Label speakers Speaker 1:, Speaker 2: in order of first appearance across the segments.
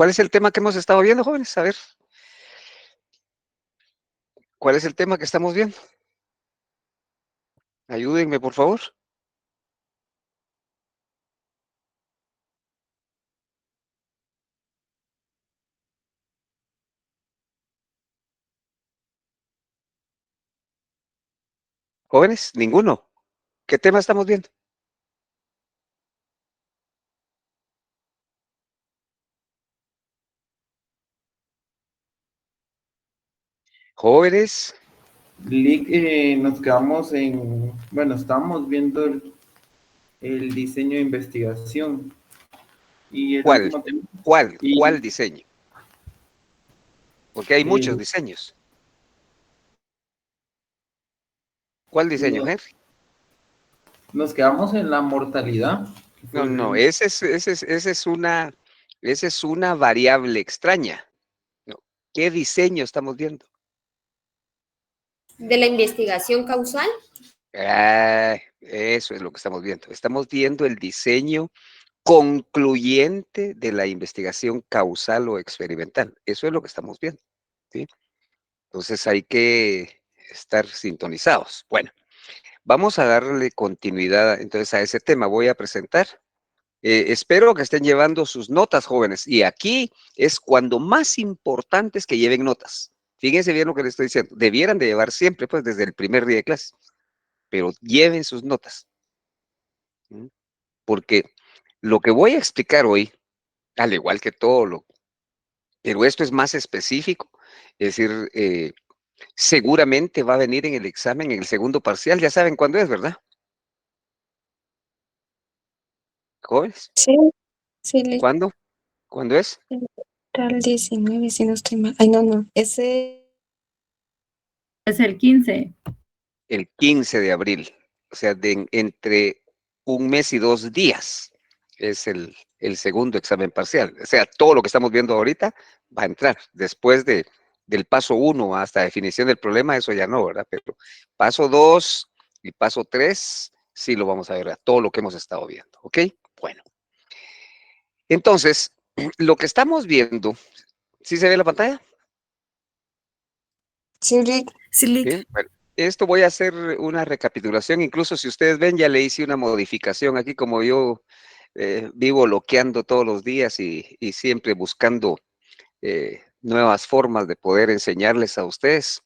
Speaker 1: ¿Cuál es el tema que hemos estado viendo, jóvenes? A ver, ¿cuál es el tema que estamos viendo? Ayúdenme, por favor. Jóvenes, ninguno. ¿Qué tema estamos viendo? Jóvenes,
Speaker 2: Nos quedamos en, bueno, estábamos viendo el diseño de investigación y el
Speaker 1: ¿cuál?
Speaker 2: último tema.
Speaker 1: ¿Cuál
Speaker 2: Y
Speaker 1: diseño? Porque hay muchos
Speaker 2: eh,
Speaker 1: diseños. ¿Cuál diseño,
Speaker 2: no-
Speaker 1: Henry?
Speaker 2: nos quedamos en la mortalidad, que fue
Speaker 1: No, no,
Speaker 2: el-
Speaker 1: esa es una variable extraña. No, ¿qué diseño estamos viendo?
Speaker 3: De la investigación causal.
Speaker 1: Ah, eso es lo que estamos viendo. Estamos viendo el diseño concluyente de la investigación causal o experimental. Eso es lo que estamos viendo, ¿sí? Entonces hay que estar sintonizados. Bueno, vamos a darle continuidad entonces a ese tema. Voy a presentar. Espero que estén llevando sus notas, jóvenes. Y aquí es cuando más importante es que lleven notas. Fíjense bien lo que les estoy diciendo. Debieran de llevar siempre, pues, desde el primer día de clase. Pero lleven sus notas. ¿Mm? Porque lo que voy a explicar hoy, al igual que todo lo, pero esto es más específico, es decir, seguramente va a venir en el examen, en el segundo parcial. Ya saben cuándo es, ¿verdad? Jóvenes,
Speaker 4: Sí, sí,
Speaker 1: ¿cuándo? ¿Cuándo es?
Speaker 4: literal 19, si no estoy mal. Ay, no, no. Ese.
Speaker 5: Es el 15.
Speaker 1: El 15 de abril, o sea, entre un mes y 2 días es el segundo examen parcial. O sea, todo lo que estamos viendo ahorita va a entrar. Después del paso 1 hasta definición del problema, eso ya no, ¿verdad? Pero paso 2 y paso 3 sí lo vamos a ver, todo lo que hemos estado viendo, ¿ok? Bueno, entonces, lo que estamos viendo, ¿sí se ve la pantalla?
Speaker 4: Sí, Rick.
Speaker 5: Sí, Lick.
Speaker 1: Sí, bueno, esto voy a hacer una recapitulación, incluso si ustedes ven, ya le hice una modificación aquí, como yo vivo loqueando todos los días y siempre buscando nuevas formas de poder enseñarles a ustedes.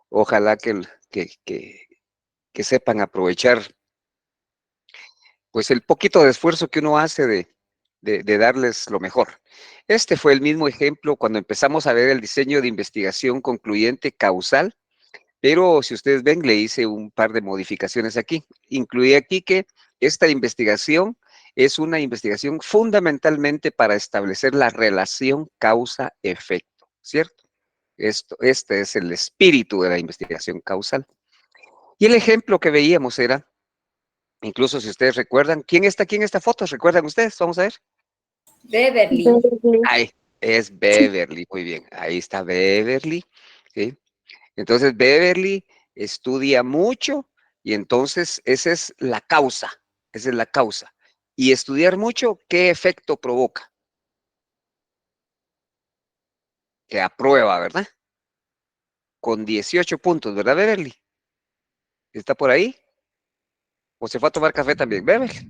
Speaker 1: Ojalá que sepan aprovechar pues el poquito de esfuerzo que uno hace de darles lo mejor. Este fue el mismo ejemplo cuando empezamos a ver el diseño de investigación concluyente causal. Pero si ustedes ven, le hice un par de modificaciones aquí. Incluí aquí que esta investigación es una investigación fundamentalmente para establecer la relación causa-efecto, ¿cierto? Este es el espíritu de la investigación causal. Y el ejemplo que veíamos era, incluso si ustedes recuerdan, ¿quién está aquí en esta foto? ¿Recuerdan ustedes? Vamos a ver.
Speaker 3: Beverly.
Speaker 1: Ahí, es Beverly, muy bien. Ahí está Beverly, ¿sí? Entonces Beverly estudia mucho y entonces esa es la causa. Y estudiar mucho, ¿qué efecto provoca? Que aprueba, ¿verdad? Con 18 puntos, ¿verdad, Beverly? ¿Está por ahí? ¿O se fue a tomar café también, Beverly?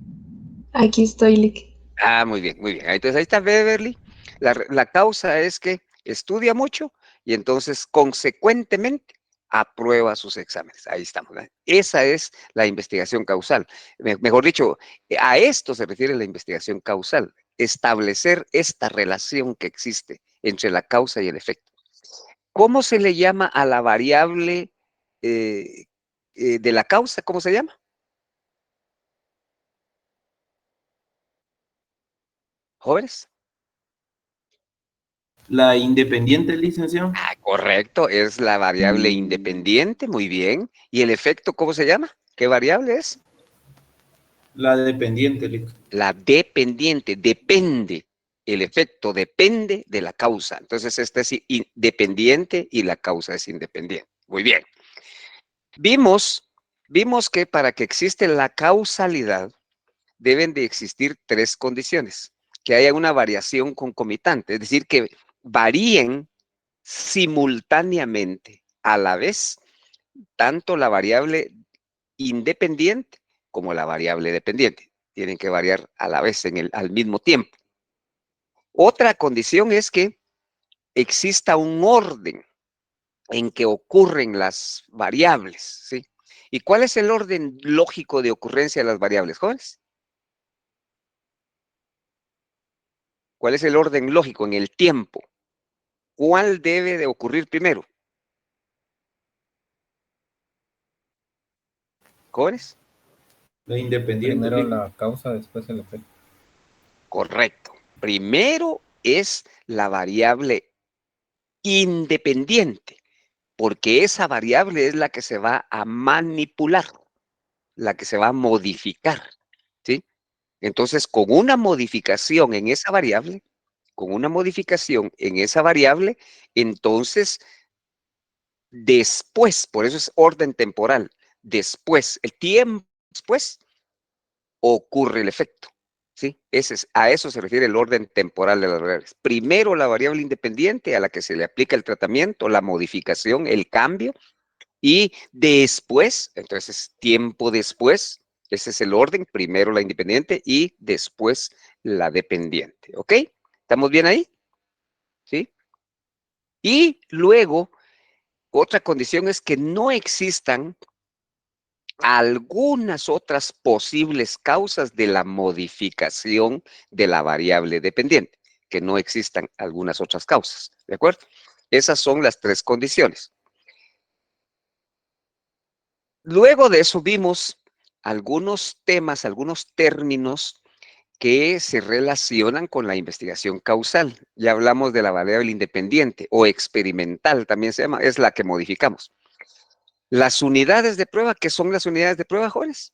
Speaker 4: Aquí estoy, Lick.
Speaker 1: Ah, muy bien, muy bien. Entonces ahí está Beverly. La causa es que estudia mucho y entonces consecuentemente aprueba sus exámenes. Ahí estamos, ¿verdad? Esa es la investigación causal. Mejor dicho, a esto se refiere la investigación causal, establecer esta relación que existe entre la causa y el efecto. ¿Cómo se le llama a la variable eh, de la causa? ¿Cómo se llama? Jóvenes.
Speaker 2: la independiente, licenciado.
Speaker 1: Ah, correcto, es la variable independiente, muy bien. ¿Y el efecto cómo se llama? ¿Qué variable es?
Speaker 2: La dependiente, Lick.
Speaker 1: La dependiente, depende. El efecto depende de la causa. Entonces, este es independiente y la causa es independiente. Muy bien. Vimos, vimos que para que existe la causalidad deben de existir tres condiciones. que haya una variación concomitante, es decir, que varíen simultáneamente a la vez tanto la variable independiente como la variable dependiente. Tienen que variar a la vez al mismo tiempo. Otra condición es que exista un orden en que ocurren las variables, ¿sí? ¿Y cuál es el orden lógico de ocurrencia de las variables, jóvenes? ¿Cuál es el orden lógico en el tiempo? ¿Cuál debe de ocurrir primero? ¿Jóvenes?
Speaker 2: Lo independiente.
Speaker 6: Primero
Speaker 2: fijo.
Speaker 6: la causa, después el efecto.
Speaker 1: Correcto. Primero es la variable independiente, porque esa variable es la que se va a manipular, la que se va a modificar, ¿sí? Entonces, con una modificación en esa variable, entonces, después, por eso es orden temporal, después, el tiempo después, ocurre el efecto, ¿sí? A eso se refiere el orden temporal de las variables. Primero la variable independiente a la que se le aplica el tratamiento, la modificación, el cambio, y después, entonces tiempo después, ese es el orden, primero la independiente y después la dependiente, ¿ok? ¿Estamos bien ahí? ¿Sí? Y luego, otra condición es que no existan algunas otras posibles causas de la modificación de la variable dependiente, que no existan algunas otras causas, ¿de acuerdo? Esas son las tres condiciones. Luego de eso vimos algunos temas, algunos términos que se relacionan con la investigación causal. Ya hablamos de la variable independiente o experimental, también se llama, es la que modificamos. Las unidades de prueba, ¿qué son las unidades de prueba, jóvenes?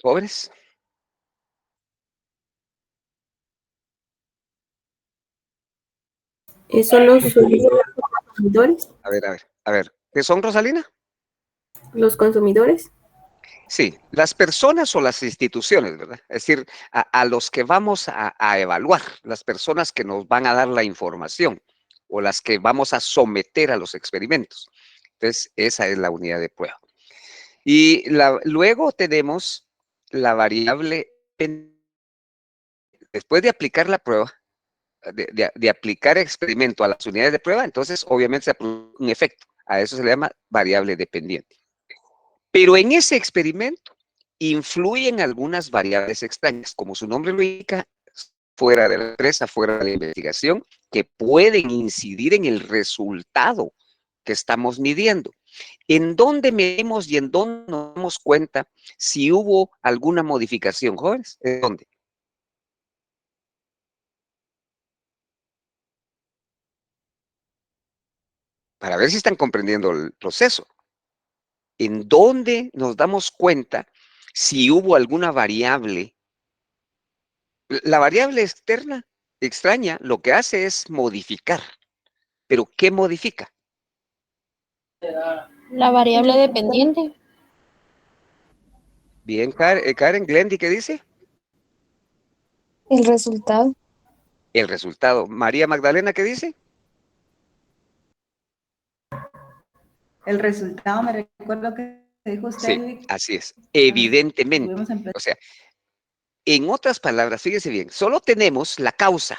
Speaker 1: Jóvenes.
Speaker 7: Son los consumidores.
Speaker 1: A ver. ¿Qué son, Rosalina?
Speaker 7: Los consumidores.
Speaker 1: Sí, las personas o las instituciones, ¿verdad? Es decir, a los que vamos a evaluar, las personas que nos van a dar la información o las que vamos a someter a los experimentos. Entonces, esa es la unidad de prueba. Y luego tenemos la variable, después de aplicar la prueba, de aplicar experimento a las unidades de prueba, entonces obviamente se produce un efecto. A eso se le llama variable dependiente. Pero en ese experimento influyen algunas variables extrañas, como su nombre lo indica, fuera de la empresa, fuera de la investigación, que pueden incidir en el resultado que estamos midiendo. ¿En dónde medimos y en dónde nos damos cuenta si hubo alguna modificación, jóvenes? ¿En dónde? Para ver si están comprendiendo el proceso. ¿En dónde nos damos cuenta si hubo alguna variable? La variable extraña, lo que hace es modificar. ¿Pero qué modifica?
Speaker 8: La variable dependiente.
Speaker 1: Bien, Karen, Glendy, ¿qué dice?
Speaker 4: El resultado.
Speaker 1: El resultado. María Magdalena, ¿qué dice?
Speaker 9: El resultado, me recuerdo que dijo usted,
Speaker 1: Sí,
Speaker 9: Luis,
Speaker 1: así es. Evidentemente.
Speaker 9: tuvimos en
Speaker 1: O sea, en otras palabras, fíjense bien, solo tenemos la causa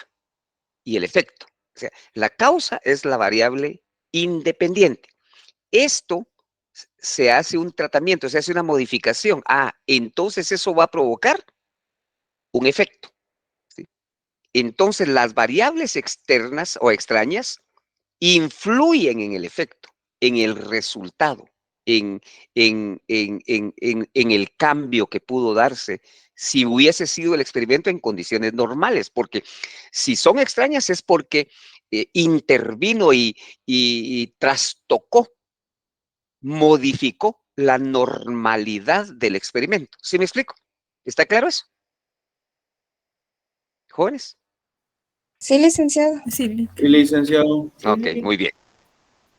Speaker 1: y el efecto. O sea, la causa es la variable independiente. Esto se hace un tratamiento, se hace una modificación. Entonces eso va a provocar un efecto, ¿sí? Entonces las variables externas o extrañas influyen en el efecto, en el resultado, en el cambio que pudo darse si hubiese sido el experimento en condiciones normales, porque si son extrañas es porque intervino y trastocó, modificó la normalidad del experimento. ¿Sí me explico? ¿Está claro eso? ¿Jóvenes?
Speaker 4: Sí, licenciado.
Speaker 5: Sí,
Speaker 2: Y licenciado.
Speaker 1: Ok, muy bien.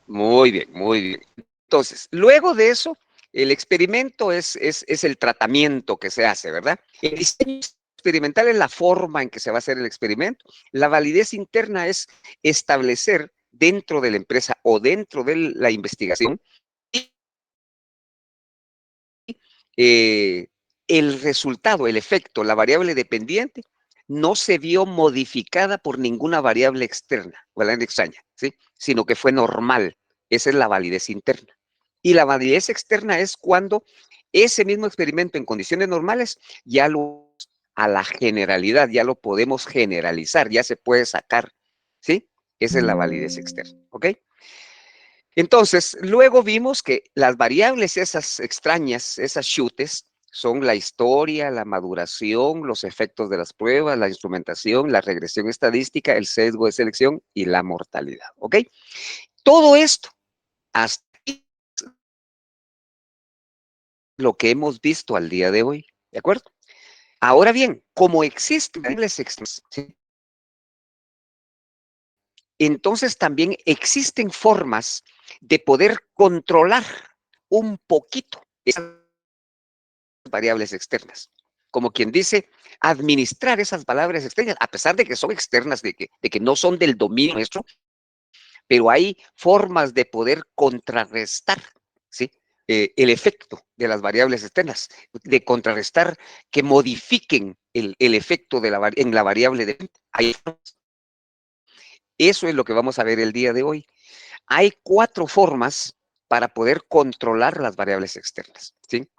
Speaker 1: Muy bien, muy bien. Entonces, luego de eso, El experimento es el tratamiento que se hace, ¿verdad? El diseño experimental es la forma en que se va a hacer el experimento. La validez interna es establecer dentro de la empresa o dentro de la investigación el resultado, el efecto, la variable dependiente, no se vio modificada por ninguna variable externa, variable extraña, ¿sí? Sino que fue normal. Esa es la validez interna. Y la validez externa es cuando ese mismo experimento en condiciones normales ya lo a la generalidad, ya lo podemos generalizar, ya se puede sacar, ¿sí? Esa es la validez externa, ¿ok? Entonces, luego vimos que las variables esas extrañas, esas chutes, son la historia, la maduración, los efectos de las pruebas, la instrumentación, la regresión estadística, el sesgo de selección y la mortalidad, ¿ok? Todo esto, hasta aquí, lo que hemos visto al día de hoy, ¿de acuerdo? Ahora bien, como existen variables extrañas, ¿sí? Entonces también existen formas de poder controlar un poquito esas variables externas. Como quien dice, administrar esas variables externas, a pesar de que son externas, de que no son del dominio nuestro, pero hay formas de poder contrarrestar, ¿sí? El efecto de las variables externas, de contrarrestar que modifiquen el efecto en la variable de... Eso es lo que vamos a ver el día de hoy. Hay 4 formas para poder controlar las variables externas, ¿sí?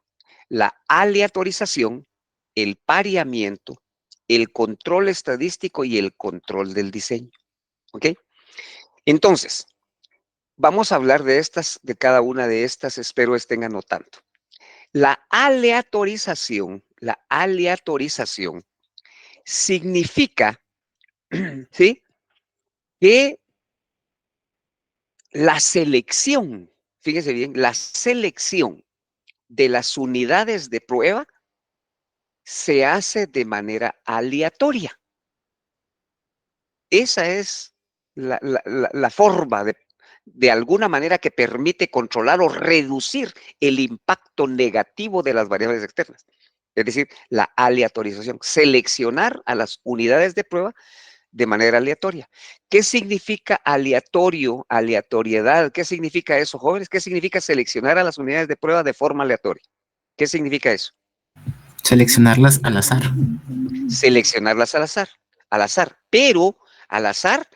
Speaker 1: La aleatorización, el pareamiento, el control estadístico y el control del diseño, ¿ok? Entonces, vamos a hablar de cada una de estas, espero estén anotando. La aleatorización significa, ¿sí? Que la selección, fíjese bien, la selección de las unidades de prueba se hace de manera aleatoria. Esa es la forma de alguna manera que permite controlar o reducir el impacto negativo de las variables externas. Es decir, la aleatorización, seleccionar a las unidades de prueba de manera aleatoria. ¿Qué significa aleatorio, aleatoriedad? ¿Qué significa eso, jóvenes? ¿Qué significa seleccionar a las unidades de prueba de forma aleatoria? ¿Qué significa eso?
Speaker 6: Seleccionarlas al azar.
Speaker 1: Seleccionarlas al azar, pero al azar,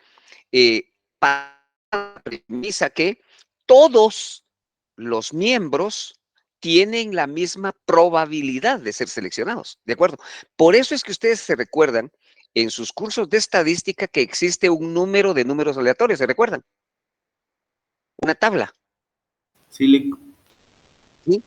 Speaker 1: para la premisa que todos los miembros tienen la misma probabilidad de ser seleccionados, ¿de acuerdo? Por eso es que ustedes se recuerdan en sus cursos de estadística que existe un número de números aleatorios, ¿se recuerdan? Una tabla.
Speaker 2: Sí,
Speaker 1: ¿Sí?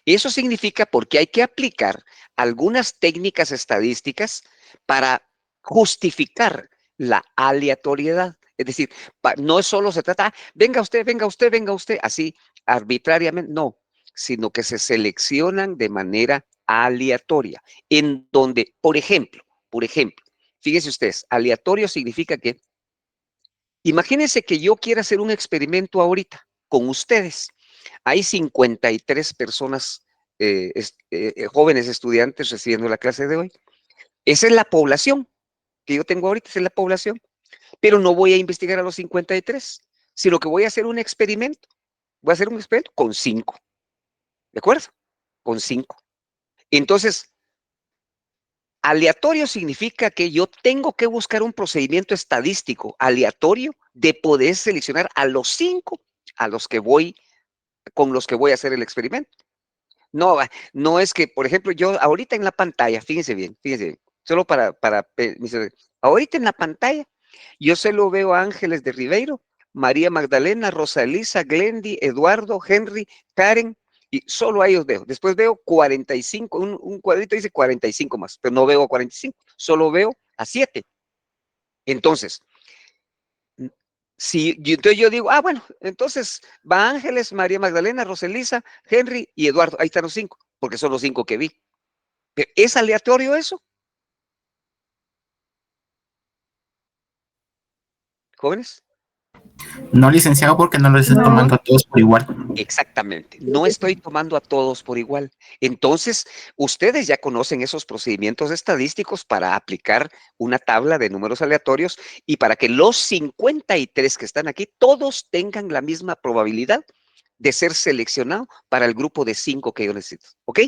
Speaker 1: Eso significa porque hay que aplicar algunas técnicas estadísticas para justificar la aleatoriedad. Es decir, no solo se trata, venga usted, venga usted, venga usted, así arbitrariamente, no, sino que se seleccionan de manera aleatoria, en donde, por ejemplo, fíjense ustedes, aleatorio significa que, imagínense que yo quiera hacer un experimento ahorita con ustedes. Hay 53 personas, jóvenes estudiantes recibiendo la clase de hoy. Esa es la población que yo tengo ahorita, esa es la población. Pero no voy a investigar a los 53, sino que voy a hacer un experimento. Voy a hacer un experimento con 5. ¿De acuerdo? Con 5. Entonces, aleatorio significa que yo tengo que buscar un procedimiento estadístico aleatorio de poder seleccionar a los 5 a los que voy, con los que voy a hacer el experimento. No, no es que, por ejemplo, yo ahorita en la pantalla, fíjense bien, solo ahorita en la pantalla, yo solo veo a Ángeles de Ribeiro, María Magdalena, Rosa Elisa, Glendy, Eduardo, Henry, Karen, y solo a ellos veo. Después veo 45, un cuadrito dice 45 más, pero no veo a 45, solo veo a 7. Entonces, entonces yo digo, bueno, entonces va Ángeles, María Magdalena, Roselisa, Henry y Eduardo. Ahí están los 5, porque son los 5 que vi. ¿Pero es aleatorio eso? ¿Jóvenes?
Speaker 6: No, licenciado, porque no lo estoy
Speaker 5: No.
Speaker 6: tomando a todos por igual.
Speaker 1: Exactamente, no estoy tomando a todos por igual. Entonces, ustedes ya conocen esos procedimientos estadísticos para aplicar una tabla de números aleatorios y para que los 53 que están aquí, todos tengan la misma probabilidad de ser seleccionado para el grupo de 5 que yo necesito, ¿ok?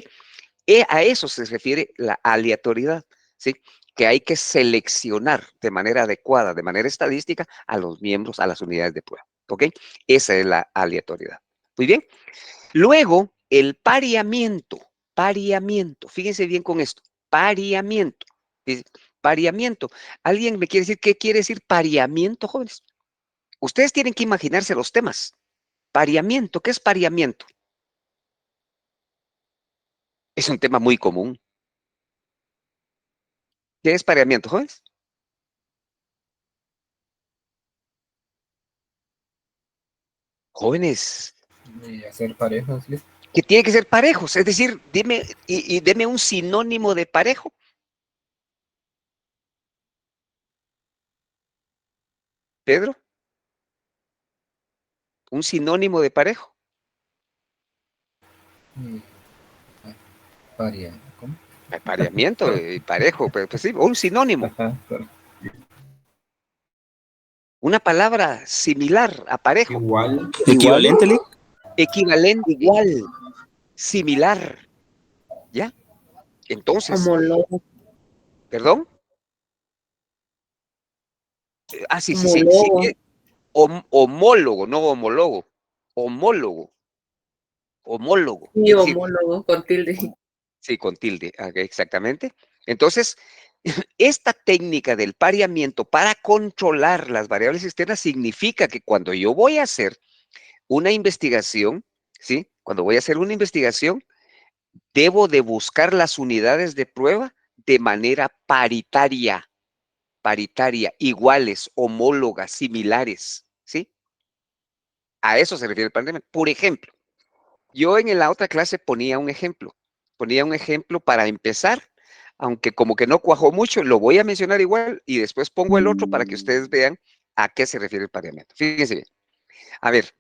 Speaker 1: A eso se refiere la aleatoriedad, ¿sí? Que hay que seleccionar de manera adecuada, de manera estadística, a los miembros, a las unidades de prueba, ¿ok? Esa es la aleatoriedad. Muy bien. Luego, el pareamiento. Pareamiento. Fíjense bien con esto. Pareamiento. Dice, pareamiento. ¿Alguien me quiere decir qué quiere decir pareamiento, jóvenes? Ustedes tienen que imaginarse los temas. Pareamiento. ¿Qué es pareamiento? Es un tema muy común. ¿Qué es pareamiento, jóvenes? Jóvenes,
Speaker 2: Hacer parejas, ¿sí?
Speaker 1: que tiene que ser parejos. Es decir, dime, y deme un sinónimo de parejo. Pedro, un sinónimo de parejo.
Speaker 2: Paria. ¿Cómo?
Speaker 1: Pareamiento, parejo, pues sí, un sinónimo.
Speaker 2: Ajá, claro.
Speaker 1: Una palabra similar a parejo.
Speaker 2: Igual.
Speaker 10: Equivalente, Lick.
Speaker 1: Equivalente, igual, similar. ¿Ya? Entonces,
Speaker 7: Homólogo.
Speaker 1: ¿perdón? Sí, sí, sí, sí.
Speaker 7: Homólogo.
Speaker 1: Homólogo, no homólogo. Homólogo. Homólogo.
Speaker 7: Y
Speaker 1: Es decir,
Speaker 7: homólogo con tilde.
Speaker 1: sí, con tilde, exactamente. Entonces, esta técnica del pareamiento para controlar las variables externas significa que cuando yo voy a hacer una investigación, ¿sí? Cuando voy a hacer una investigación, debo de buscar las unidades de prueba de manera paritaria, iguales, homólogas, similares, ¿sí? A eso se refiere el pareamiento. Por ejemplo, yo en la otra clase ponía un ejemplo para empezar, aunque como que no cuajó mucho, lo voy a mencionar igual y después pongo el otro para que ustedes vean a qué se refiere el pareamiento. Fíjense bien. A ver,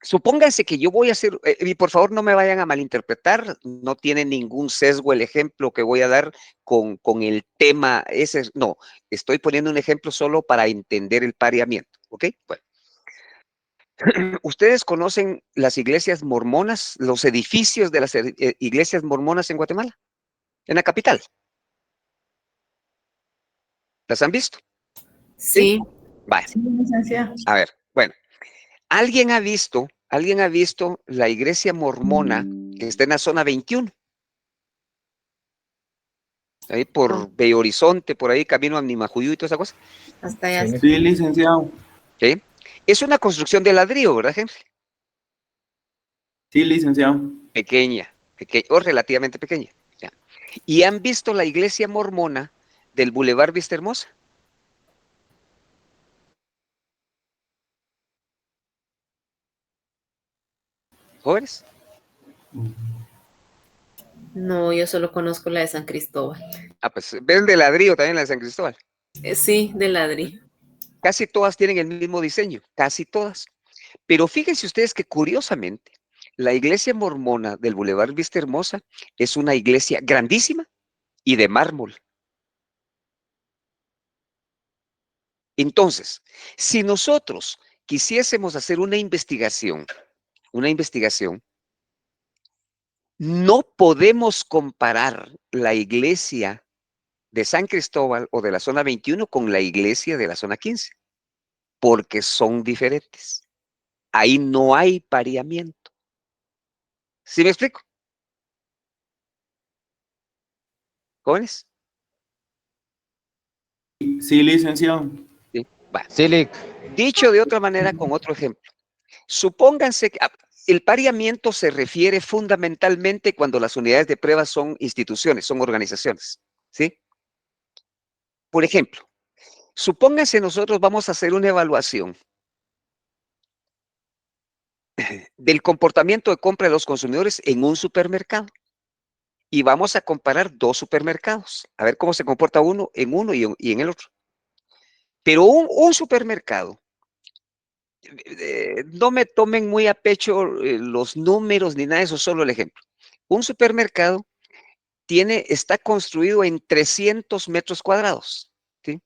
Speaker 1: supónganse que yo voy a hacer, y por favor no me vayan a malinterpretar, no tiene ningún sesgo el ejemplo que voy a dar con el tema ese, no, estoy poniendo un ejemplo solo para entender el pareamiento, ¿ok? Bueno. ¿Ustedes conocen las iglesias mormonas, los edificios de las iglesias mormonas en Guatemala? En la capital. ¿Las han visto?
Speaker 7: Sí.
Speaker 1: Vale.
Speaker 9: Sí, licenciada.
Speaker 1: A ver, bueno. ¿Alguien ha visto la iglesia mormona que está en la zona 21? Ahí por Bello Horizonte, por ahí camino a Nimajuyú y toda esa cosa.
Speaker 7: Hasta allá.
Speaker 2: Sí, licenciado.
Speaker 1: ¿Sí? Es una construcción de ladrillo, ¿verdad, Henry?
Speaker 2: Sí, licenciado.
Speaker 1: Pequeña, o relativamente pequeña. Ya. ¿Y han visto la iglesia mormona del Boulevard Vista Hermosa? ¿Jóvenes?
Speaker 7: No, yo solo conozco la de San Cristóbal.
Speaker 1: Pues ven de ladrillo también la de San Cristóbal.
Speaker 7: Sí, de ladrillo.
Speaker 1: Casi todas tienen el mismo diseño, casi todas. Pero fíjense ustedes que curiosamente, la iglesia mormona del Boulevard Vista Hermosa es una iglesia grandísima y de mármol. Entonces, si nosotros quisiésemos hacer una investigación, no podemos comparar la iglesia de San Cristóbal o de la zona 21 con la iglesia de la zona 15, porque son diferentes. Ahí no hay pareamiento. ¿Sí me explico? ¿Jóvenes?
Speaker 2: Sí, licenciado.
Speaker 1: Sí. Bueno.
Speaker 10: Sí, Lick.
Speaker 1: Dicho de otra manera, con otro ejemplo. Supónganse que el pareamiento se refiere fundamentalmente cuando las unidades de prueba son instituciones, son organizaciones, ¿sí? Por ejemplo, supónganse nosotros vamos a hacer una evaluación del comportamiento de compra de los consumidores en un supermercado y vamos a comparar dos supermercados, a ver cómo se comporta uno y en el otro. Pero un supermercado no me tomen muy a pecho los números ni nada de eso, solo el ejemplo. Un supermercado está construido en 300 metros cuadrados, ¿sí?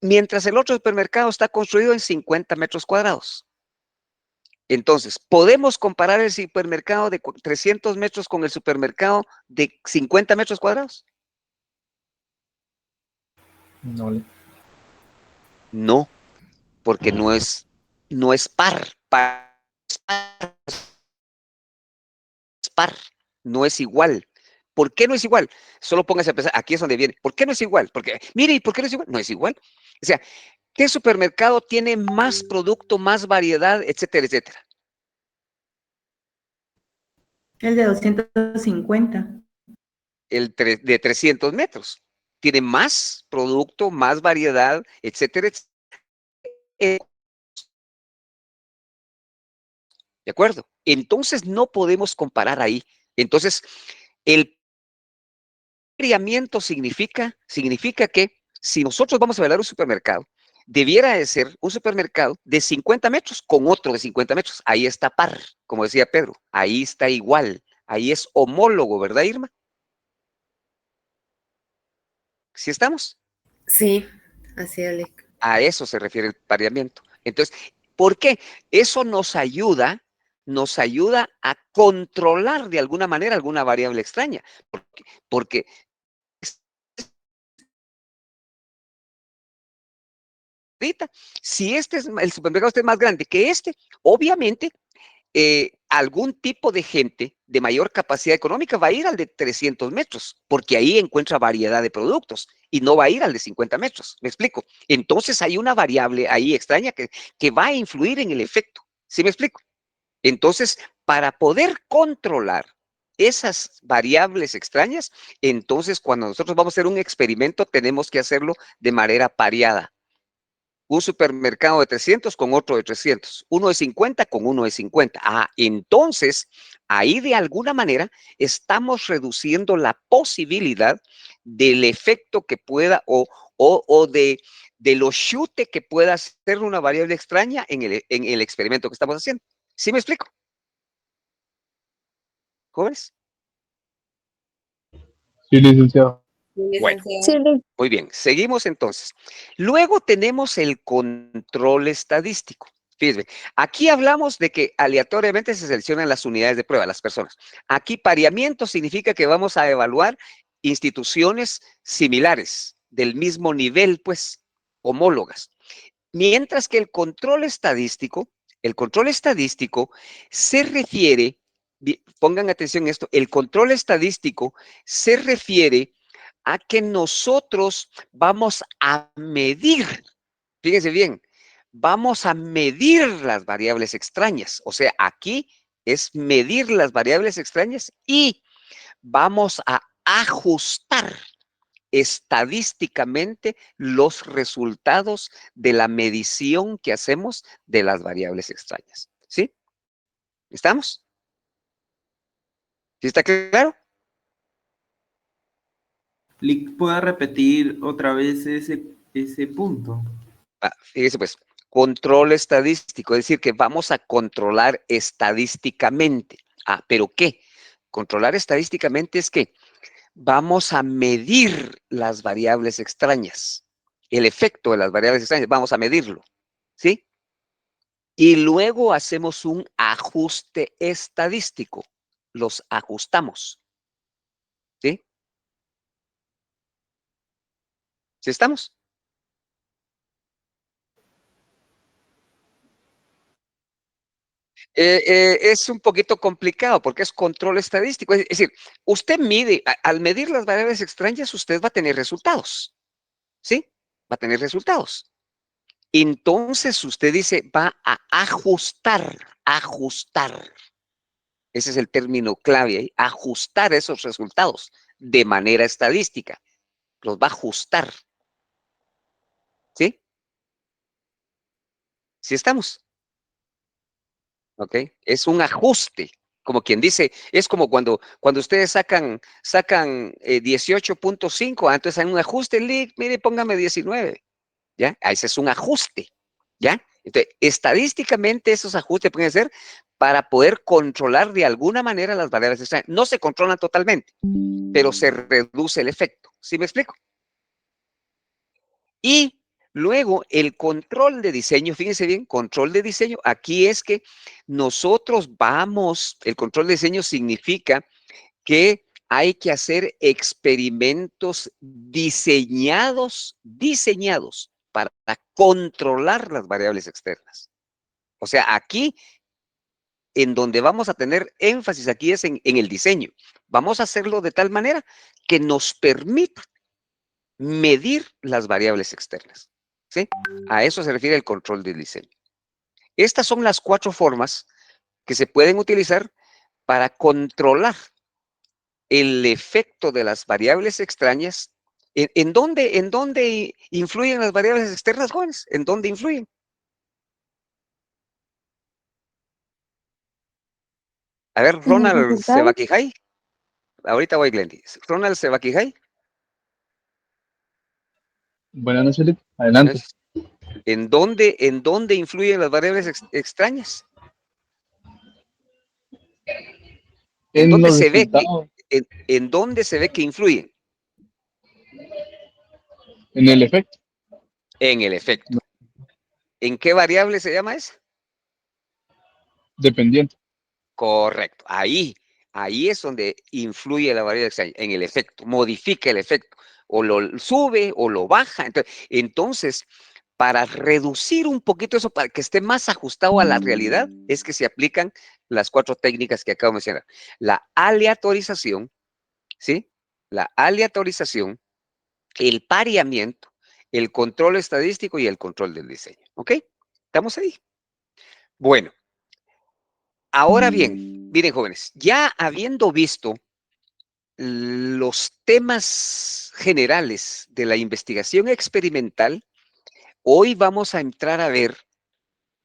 Speaker 1: Mientras el otro supermercado está construido en 50 metros cuadrados. Entonces, ¿podemos comparar el supermercado de 300 metros con el supermercado de 50 metros cuadrados?
Speaker 2: No.
Speaker 1: No, porque no es par, no es igual. ¿Por qué no es igual? Solo póngase a pensar, aquí es donde viene. ¿Por qué no es igual? Porque, mire, ¿y por qué no es igual? No es igual. O sea, ¿qué supermercado tiene más producto, más variedad, etcétera, etcétera?
Speaker 9: El de 250.
Speaker 1: El de 300 metros. Tiene más producto, más variedad, etcétera, etcétera. ¿De acuerdo? Entonces no podemos comparar ahí. Entonces, el enfriamiento significa que si nosotros vamos a evaluar un supermercado, debiera de ser un supermercado de 50 metros con otro de 50 metros. Ahí está par, como decía Pedro. Ahí está igual. Ahí es homólogo, ¿verdad, Irma? ¿Sí estamos?
Speaker 7: Sí, así es.
Speaker 1: A eso se refiere el pareamiento. Entonces, ¿por qué? Eso nos ayuda a controlar de alguna manera alguna variable extraña. Porque ahorita, si el supermercado es más grande que obviamente algún tipo de gente de mayor capacidad económica va a ir al de 300 metros, porque ahí encuentra variedad de productos y no va a ir al de 50 metros. ¿Me explico? Entonces hay una variable ahí extraña que va a influir en el efecto. ¿Sí me explico? Entonces, para poder controlar esas variables extrañas, entonces cuando nosotros vamos a hacer un experimento, tenemos que hacerlo de manera pareada. Un supermercado de 300 con otro de 300, uno de 50 con uno de 50. Entonces, ahí de alguna manera estamos reduciendo la posibilidad del efecto que pueda o de los chute que pueda hacer una variable extraña en el experimento que estamos haciendo. ¿Sí me explico? ¿Jóvenes?
Speaker 10: Sí, licenciado.
Speaker 1: Bueno,
Speaker 8: Sí,
Speaker 1: muy bien, seguimos entonces. Luego tenemos el control estadístico. Fíjense, aquí hablamos de que aleatoriamente se seleccionan las unidades de prueba, las personas. Aquí pareamiento significa que vamos a evaluar instituciones similares, del mismo nivel, pues, homólogas. Mientras que el control estadístico se refiere, pongan atención a esto, el control estadístico se refiere a que nosotros vamos a medir, fíjense bien, vamos a medir las variables extrañas. O sea, aquí es medir las variables extrañas y vamos a ajustar estadísticamente los resultados de la medición que hacemos de las variables extrañas. ¿Sí? ¿Estamos? ¿Sí está claro?
Speaker 2: Lick, ¿pueda repetir otra vez ese punto?
Speaker 1: Fíjese pues, control estadístico, es decir, que vamos a controlar estadísticamente. ¿Pero qué? Controlar estadísticamente es que vamos a medir las variables extrañas, el efecto de las variables extrañas, vamos a medirlo, ¿sí? Y luego hacemos un ajuste estadístico, los ajustamos, ¿sí? ¿Sí estamos? Es un poquito complicado porque es control estadístico. Es decir, usted mide, al medir las variables extrañas, usted va a tener resultados, ¿sí? Va a tener resultados. Entonces usted dice, va a ajustar. Ese es el término clave ahí, ajustar esos resultados de manera estadística. Los va a ajustar, ¿sí? ¿Sí estamos? ¿Ok? Es un ajuste, como quien dice, es como cuando ustedes sacan 18.5, entonces hay un ajuste, mire, póngame 19, ¿ya? Ese es un ajuste, ¿ya? Entonces, estadísticamente esos ajustes pueden ser para poder controlar de alguna manera las variables extrañas. No se controlan totalmente, pero se reduce el efecto. ¿Sí me explico? Y luego el control de diseño, fíjense bien, control de diseño, aquí es que nosotros vamos, el control de diseño significa que hay que hacer experimentos diseñados para controlar las variables externas. O sea, aquí en donde vamos a tener énfasis aquí es en el diseño. Vamos a hacerlo de tal manera que nos permita medir las variables externas. ¿Sí? A eso se refiere el control del diseño. Estas son las 4 formas que se pueden utilizar para controlar el efecto de las variables extrañas. ¿En dónde influyen las variables externas, jóvenes? ¿En dónde influyen? A ver,
Speaker 4: En el
Speaker 1: Ronald
Speaker 4: resultado.
Speaker 1: Sebaquijay. Ahorita voy, Glendy. Ronald Sebaquijay.
Speaker 10: Buenas noches, Lick. Adelante.
Speaker 1: ¿En dónde influyen las variables extrañas? ¿En
Speaker 10: En
Speaker 1: dónde
Speaker 10: los
Speaker 1: se ve
Speaker 10: resultados,
Speaker 1: en dónde se ve que influyen?
Speaker 10: en el efecto.
Speaker 1: En el efecto. ¿En qué variable se llama esa?
Speaker 10: Dependiente.
Speaker 1: Correcto. Ahí es donde influye la variable extraña, en el efecto, modifica el efecto, o lo sube o lo baja. Entonces, para reducir un poquito eso, para que esté más ajustado a la realidad, es que se aplican las 4 técnicas que acabo de mencionar. La aleatorización, ¿sí? La aleatorización, el pareamiento, el control estadístico y el control del diseño. ¿Ok? ¿Estamos ahí? Bueno, ahora bien, miren jóvenes, ya habiendo visto los temas generales de la investigación experimental, hoy vamos a entrar a ver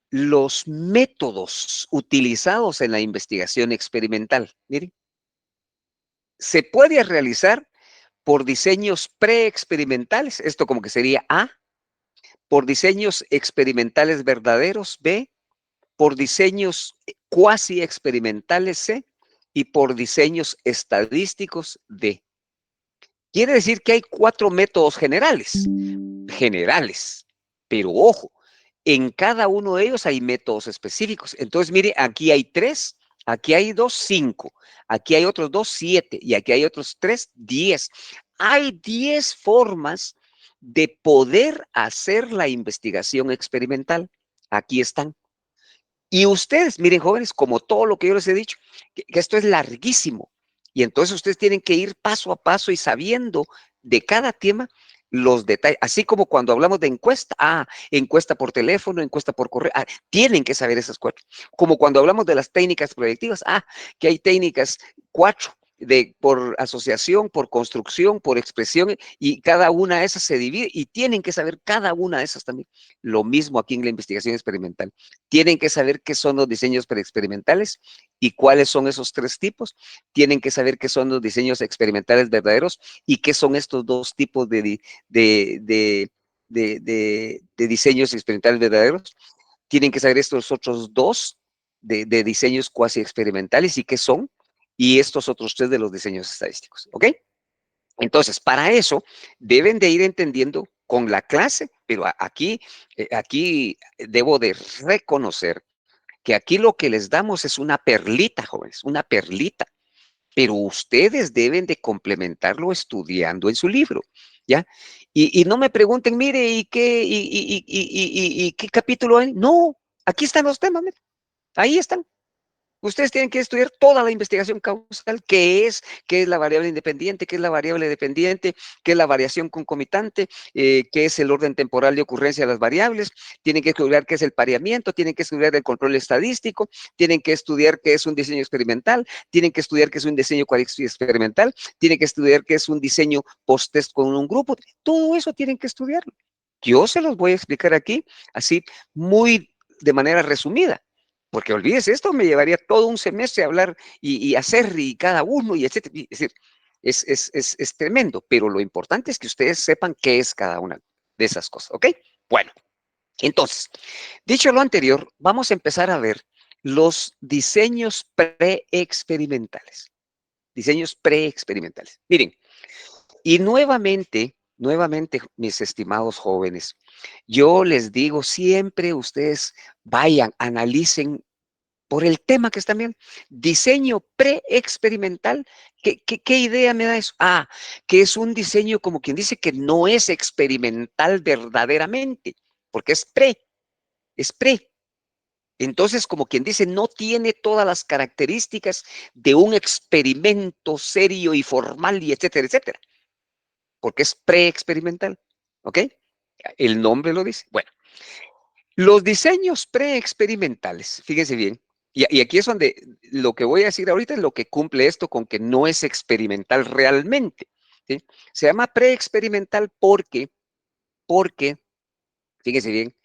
Speaker 1: los métodos utilizados en la investigación experimental. Miren, se puede realizar por diseños preexperimentales, esto como que sería A, por diseños experimentales verdaderos, B, por diseños cuasi experimentales, C, y por diseños estadísticos, D. Quiere decir que hay 4 métodos generales, pero ojo, en cada uno de ellos hay métodos específicos. Entonces, mire, aquí hay 3, aquí hay 2, 5, aquí hay otros 2, 7, y aquí hay otros 3, 10. Hay 10 formas de poder hacer la investigación experimental. Aquí están. Y ustedes, miren, jóvenes, como todo lo que yo les he dicho, que esto es larguísimo. Y entonces ustedes tienen que ir paso a paso y sabiendo de cada tema los detalles. Así como cuando hablamos de encuesta, encuesta por teléfono, encuesta por correo, tienen que saber esas 4. Como cuando hablamos de las técnicas proyectivas, que hay técnicas 4. Por asociación, por construcción, por expresión, y cada una de esas se divide y tienen que saber cada una de esas también. Lo mismo aquí en la investigación experimental. Tienen que saber qué son los diseños preexperimentales y cuáles son esos 3 tipos. Tienen que saber qué son los diseños experimentales verdaderos y qué son estos 2 tipos de diseños experimentales verdaderos. Tienen que saber estos otros 2 de diseños cuasi experimentales y qué son, y estos otros 3 de los diseños estadísticos. ¿Ok? Entonces, para eso, deben de ir entendiendo con la clase, pero aquí debo de reconocer que aquí lo que les damos es una perlita, jóvenes, una perlita, pero ustedes deben de complementarlo estudiando en su libro, ¿ya? Y no me pregunten, mire, ¿y qué capítulo hay? No, aquí están los temas, mire, ahí están. Ustedes tienen que estudiar toda la investigación causal, qué es la variable independiente, qué es la variable dependiente, qué es la variación concomitante, qué es el orden temporal de ocurrencia de las variables, tienen que estudiar qué es el pareamiento, tienen que estudiar el control estadístico, tienen que estudiar qué es un diseño experimental, tienen que estudiar qué es un diseño experimental, tienen que estudiar qué es un diseño post-test con un grupo, todo eso tienen que estudiarlo. Yo se los voy a explicar aquí, así, muy de manera resumida. Porque olvídese, esto me llevaría todo un semestre a hablar y hacer y cada uno y etcétera. Es decir, es tremendo, pero lo importante es que ustedes sepan qué es cada una de esas cosas, ¿ok? Bueno, Entonces, dicho lo anterior, vamos a empezar a ver los diseños preexperimentales. Diseños preexperimentales. Miren, y nuevamente, mis estimados jóvenes, yo les digo siempre, ustedes vayan, analicen por el tema que están viendo. Diseño preexperimental, ¿qué idea me da eso? Ah, que es un diseño como quien dice que no es experimental verdaderamente, porque es pre. Entonces, como quien dice, no tiene todas las características de un experimento serio y formal y etcétera, etcétera, porque es preexperimental, ¿ok? El nombre lo dice. Bueno, los diseños preexperimentales, fíjense bien, y aquí es donde lo que voy a decir ahorita es lo que cumple esto con que no es experimental realmente, ¿sí? Se llama preexperimental porque, fíjense bien,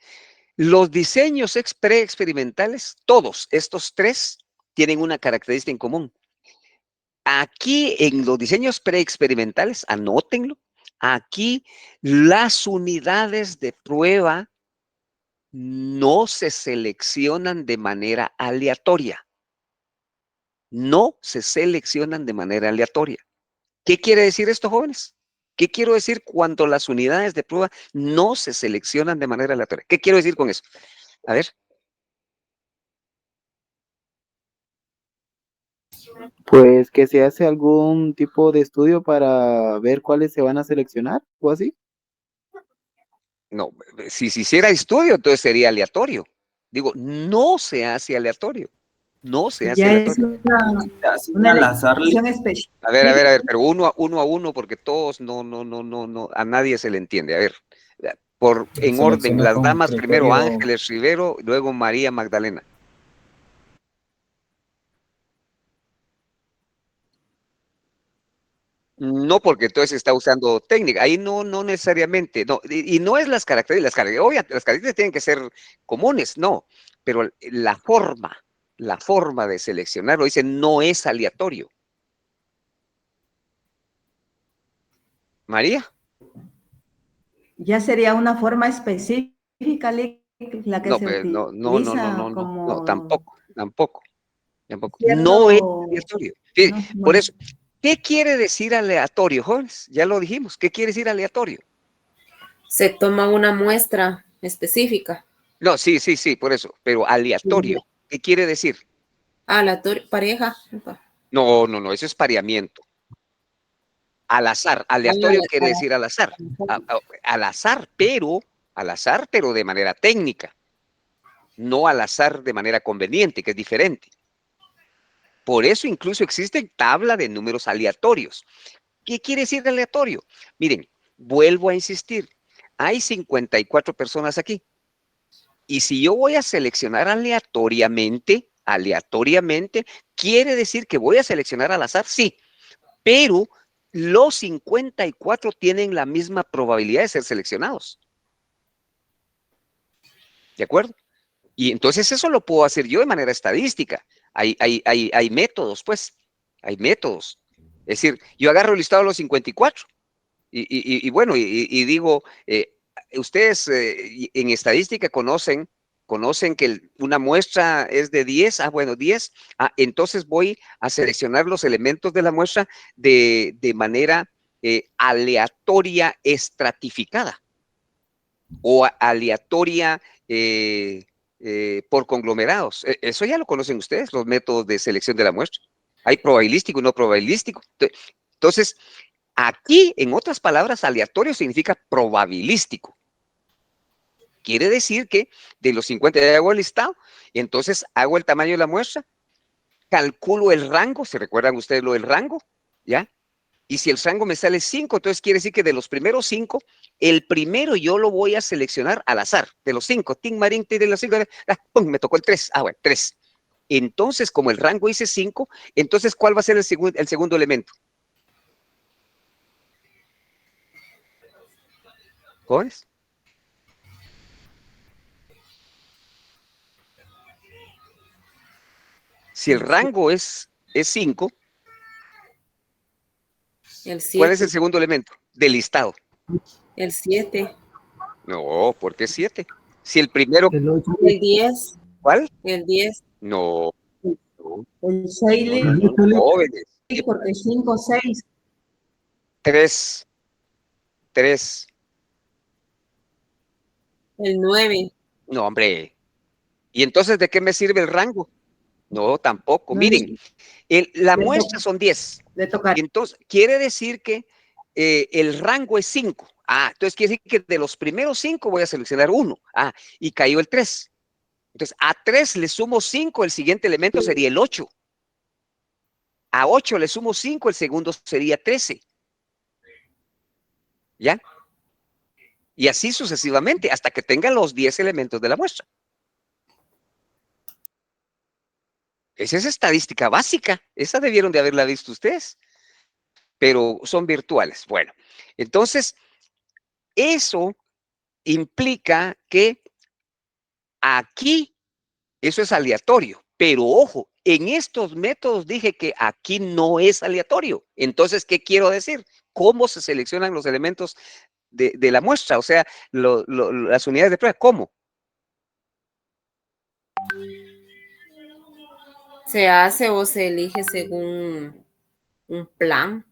Speaker 1: los diseños preexperimentales, todos estos tres, tienen una característica en común. Aquí en los diseños preexperimentales, anótenlo, aquí las unidades de prueba no se seleccionan de manera aleatoria. No se seleccionan de manera aleatoria. ¿Qué quiere decir esto, jóvenes? ¿Qué quiero decir cuando las unidades de prueba no se seleccionan de manera aleatoria? ¿Qué quiero decir con eso? A ver.
Speaker 2: Pues que se hace algún tipo de estudio para ver cuáles se van a seleccionar o así.
Speaker 1: No, si se hiciera estudio, entonces sería aleatorio. Digo, no se hace aleatorio. No se hace
Speaker 9: Ya es
Speaker 1: aleatorio.
Speaker 9: una elección específica.
Speaker 1: A ver, pero uno a uno, porque todos no, a nadie se le entiende. A ver, en orden, las damas primero Ángeles Rivero, luego María Magdalena. No, porque entonces está usando técnica. Ahí no necesariamente. No, y no es las características. Obviamente, las características tienen que ser comunes, no. Pero la forma de seleccionarlo, dice, no es aleatorio. María.
Speaker 9: Ya sería una forma específica la que
Speaker 1: No,
Speaker 9: se
Speaker 1: pues,
Speaker 9: utiliza como
Speaker 1: tampoco. No es
Speaker 9: cierto,
Speaker 1: aleatorio. Sí,
Speaker 9: no,
Speaker 1: por
Speaker 9: bueno,
Speaker 1: eso, ¿qué quiere decir aleatorio, jóvenes? Ya lo dijimos. ¿Qué quiere decir aleatorio?
Speaker 7: Se toma una muestra específica.
Speaker 1: No, sí, por eso. Pero aleatorio, ¿qué quiere decir?
Speaker 7: Aleatorio, pareja.
Speaker 1: No, eso es pareamiento. Al azar. Aleatorio quiere decir al azar. Al azar, pero de manera técnica. No al azar de manera conveniente, que es diferente. Por eso incluso existe tabla de números aleatorios. ¿Qué quiere decir aleatorio? Miren, vuelvo a insistir. Hay 54 personas aquí. Y si yo voy a seleccionar aleatoriamente, quiere decir que voy a seleccionar al azar, sí. Pero los 54 tienen la misma probabilidad de ser seleccionados. ¿De acuerdo? Y entonces eso lo puedo hacer yo de manera estadística. Hay métodos, pues. Hay métodos. Es decir, yo agarro el listado de los 54 bueno, y digo, ustedes en estadística conocen que una muestra es de 10, bueno, 10, entonces voy a seleccionar los elementos de la muestra de manera aleatoria estratificada o aleatoria por conglomerados. Eso ya lo conocen ustedes, los métodos de selección de la muestra. Hay probabilístico y no probabilístico. Entonces, aquí, en otras palabras, aleatorio significa probabilístico. Quiere decir que de los 50 ya hago el listado, entonces hago el tamaño de la muestra, calculo el rango, ¿se recuerdan ustedes lo del rango? ¿Ya? Y si el rango me sale 5, entonces quiere decir que de los primeros 5, el primero yo lo voy a seleccionar al azar. De los 5, Tim Marín, de los 5, ¡pum! Me tocó el 3. Bueno, 3. Entonces, como el rango dice 5, entonces, ¿cuál va a ser el segundo elemento? ¿Jóvenes? Si el rango es 5,
Speaker 7: El
Speaker 1: ¿cuál es el
Speaker 7: 7.
Speaker 1: segundo elemento? Del listado.
Speaker 7: El 7.
Speaker 1: No, ¿por qué 7? Si el primero,
Speaker 7: El 10.
Speaker 1: ¿cuál?
Speaker 7: El 10.
Speaker 1: No, no,
Speaker 9: El 6,
Speaker 1: no, no, no, jóvenes.
Speaker 9: porque 5, 6.
Speaker 1: 3, 3.
Speaker 7: El 9.
Speaker 1: No, hombre. ¿Y entonces de qué me sirve el rango? No, tampoco.
Speaker 9: No,
Speaker 1: Miren, la
Speaker 9: le
Speaker 1: muestra
Speaker 9: toca.
Speaker 1: son 10.
Speaker 9: Le toca.
Speaker 1: Entonces, quiere decir que el rango es 5. Ah, entonces quiere decir que de los primeros 5 voy a seleccionar uno. Ah, y cayó el 3. Entonces, a 3 le sumo 5, el siguiente elemento sería el 8. A 8 le sumo 5, el segundo sería 13. ¿Ya? Y así sucesivamente, hasta que tengan los 10 elementos de la muestra. Esa es estadística básica. Esa debieron de haberla visto ustedes. Pero son virtuales. Bueno, entonces, eso implica que aquí, eso es aleatorio. Pero ojo, en estos métodos dije que aquí no es aleatorio. Entonces, ¿qué quiero decir? ¿Cómo se seleccionan los elementos de la muestra? O sea, las unidades de prueba, ¿cómo?
Speaker 7: ¿Se hace o se elige según un plan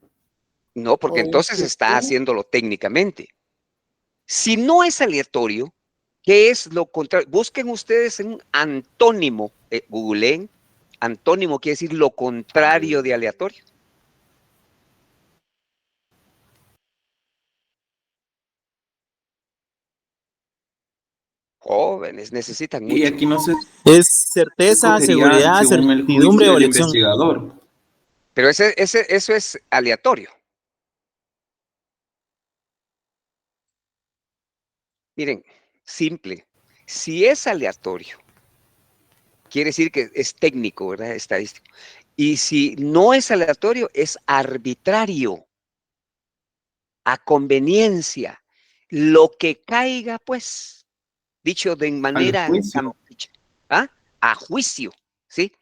Speaker 1: No, porque
Speaker 7: o un
Speaker 1: entonces está
Speaker 7: criterio?
Speaker 1: haciéndolo técnicamente. Si no es aleatorio, ¿qué es lo contrario? Busquen ustedes un antónimo, googleen. Antónimo quiere decir lo contrario de aleatorio. Jóvenes, necesitan
Speaker 6: Y
Speaker 1: mucho.
Speaker 6: aquí no se
Speaker 11: Es certeza,
Speaker 6: escogería
Speaker 11: seguridad,
Speaker 6: según el
Speaker 11: certidumbre
Speaker 6: juicio
Speaker 11: o
Speaker 6: del
Speaker 11: elección.
Speaker 6: investigador.
Speaker 1: Pero eso es aleatorio. Miren, simple. Si es aleatorio, quiere decir que es técnico, ¿verdad? Estadístico. Y si no es aleatorio, es arbitrario, a conveniencia. Lo que caiga, pues, dicho de
Speaker 6: Al
Speaker 1: manera
Speaker 6: juicio.
Speaker 1: campeche, ¿ah? A juicio, ¿sí?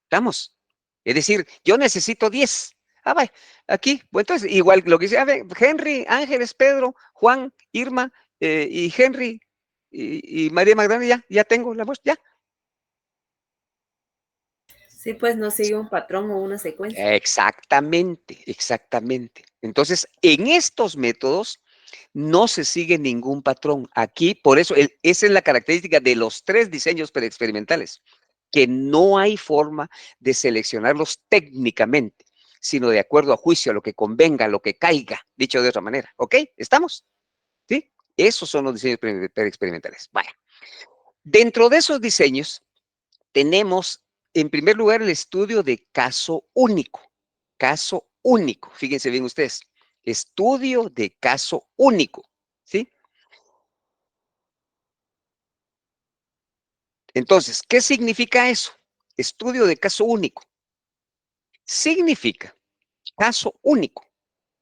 Speaker 1: ¿Estamos? Es decir, yo necesito 10. Ah, vaya, aquí, pues entonces, igual lo que dice, a ver, Henry, Ángeles, Pedro, Juan, Irma, y Henry, y María Magdalena, ya tengo la muestra, ya.
Speaker 7: Sí, pues no sigue un patrón o una secuencia.
Speaker 1: Exactamente, exactamente. Entonces, en estos métodos no se sigue ningún patrón. Aquí, por eso, esa es la característica de los 3 diseños preexperimentales, que no hay forma de seleccionarlos técnicamente, sino de acuerdo a juicio, a lo que convenga, a lo que caiga, dicho de otra manera. ¿Ok? ¿Estamos? ¿Sí? Esos son los diseños preexperimentales. Vaya. Dentro de esos diseños tenemos, en primer lugar, el estudio de caso único. Caso único. Fíjense bien ustedes. Estudio de caso único. ¿Sí? Entonces, ¿qué significa eso? Estudio de caso único. Significa caso único.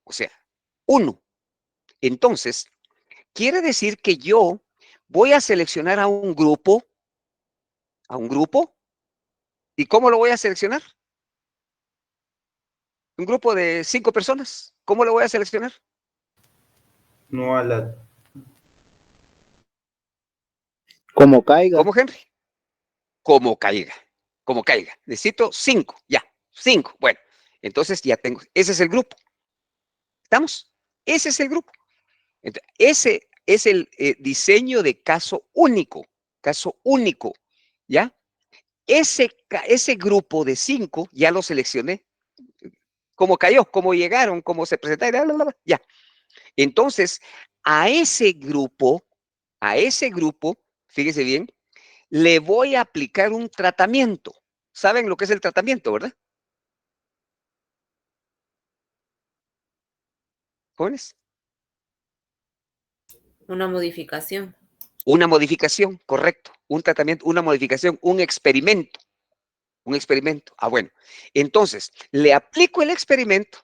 Speaker 1: O sea, uno. Entonces, quiere decir que yo voy a seleccionar a un grupo. ¿A un grupo? ¿Y cómo lo voy a seleccionar? Un grupo de 5 personas. ¿Cómo lo voy a seleccionar?
Speaker 6: No a la...
Speaker 2: Como caiga.
Speaker 1: ¿Cómo, Henry? Como caiga. Como caiga. Necesito 5. Ya. 5. Bueno, entonces ya tengo. Ese es el grupo. ¿Estamos? Ese es el grupo. Entonces, ese es el diseño de caso único. Caso único. ¿Ya? Ese grupo de 5 ya lo seleccioné. ¿Cómo cayó? ¿Cómo llegaron? ¿Cómo se presentaron? Bla, bla, bla. Ya. Entonces, a ese grupo, fíjese bien, le voy a aplicar un tratamiento. ¿Saben lo que es el tratamiento, verdad? Jóvenes.
Speaker 7: Una modificación.
Speaker 1: Una modificación, correcto. Un tratamiento, una modificación, un experimento. Un experimento. Ah, bueno. Entonces, le aplico el experimento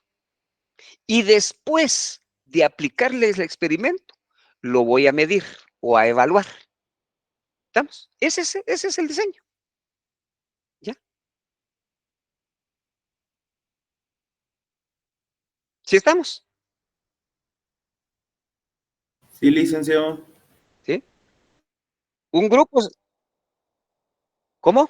Speaker 1: y después de aplicarle el experimento, lo voy a medir o a evaluar. ¿Estamos? Ese es el diseño. ¿Ya? ¿Sí estamos?
Speaker 6: Sí, licenciado.
Speaker 1: ¿Sí? Un grupo, ¿cómo?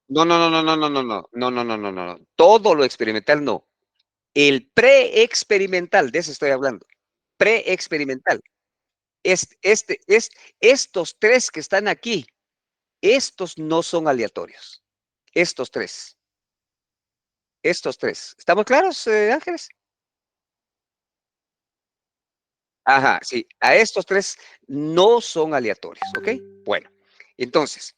Speaker 1: No, no, no, no, no, no, no, no, no, no, no, no, no, no. Todo lo experimental no. El pre-experimental, de eso estoy hablando. Pre-experimental. Estos tres que están aquí, estos no son aleatorios. Estos tres. Estos tres. ¿Estamos claros, Ángeles? Ajá, sí. A estos tres no son aleatorios, ¿ok? Bueno, entonces,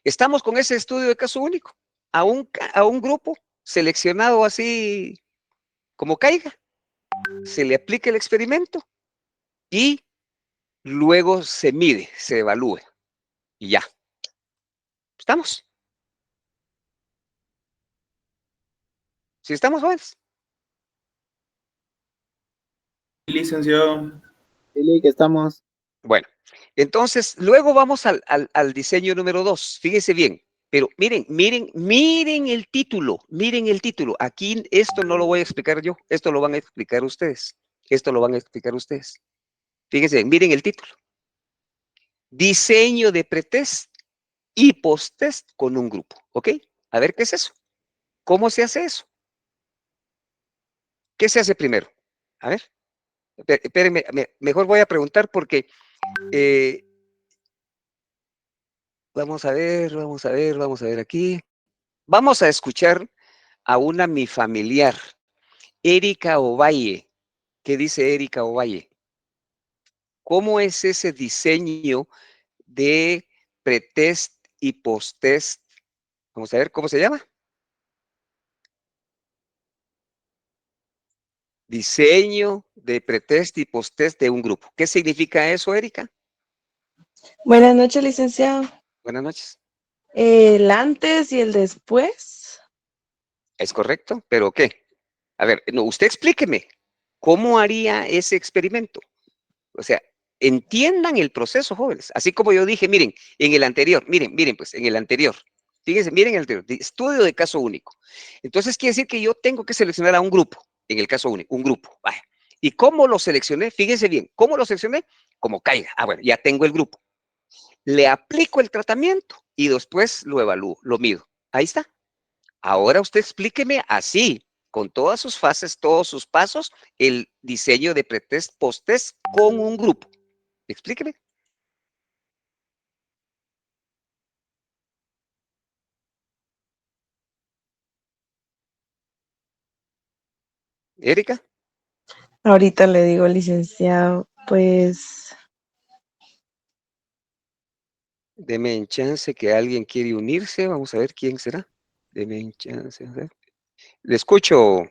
Speaker 1: estamos con ese estudio de caso único. A un grupo seleccionado así como caiga, se le aplica el experimento y luego se mide, se evalúa y ya. ¿Estamos? ¿Sí estamos, jóvenes?
Speaker 6: Licenciado.
Speaker 2: Dile que estamos.
Speaker 1: Bueno, entonces luego vamos al diseño número 2. Fíjense bien, pero miren el título, miren el título. Aquí esto no lo voy a explicar yo, esto lo van a explicar ustedes. Esto lo van a explicar ustedes. Fíjense bien, miren el título. Diseño de pretest y posttest con un grupo, ¿ok? A ver, ¿qué es eso? ¿Cómo se hace eso? ¿Qué se hace primero? A ver, espérenme, mejor voy a preguntar porque vamos a ver, vamos a ver, vamos a ver aquí. Vamos a escuchar a una mi familiar, Erika Ovalle. ¿Qué dice Erika Ovalle? ¿Cómo es ese diseño de pretest y posttest? Vamos a ver, ¿cómo se llama? Diseño de pretest y posttest de un grupo. ¿Qué significa eso, Erika?
Speaker 4: Buenas noches, licenciado.
Speaker 1: Buenas noches.
Speaker 4: El antes y el después.
Speaker 1: ¿Es correcto? ¿Pero qué? A ver, no, usted explíqueme. ¿Cómo haría ese experimento? O sea, entiendan el proceso, jóvenes. Así como yo dije, miren, en el anterior, miren, pues, en el anterior. Fíjense, miren el anterior, estudio de caso único. Entonces, quiere decir que yo tengo que seleccionar a un grupo, en el caso único, un grupo. Vaya. ¿Y cómo lo seleccioné? Fíjense bien, ¿cómo lo seleccioné? Como caiga. Ah, bueno, ya tengo el grupo. Le aplico el tratamiento y después lo evalúo, lo mido. Ahí está. Ahora usted explíqueme así, con todas sus fases, todos sus pasos, el diseño de pretest, posttest con un grupo. Explíqueme. Erika,
Speaker 4: Ahorita le digo, licenciado, pues
Speaker 1: deme en chance que alguien quiere unirse. Vamos a ver quién será. Deme en chance. A ver. Le escucho.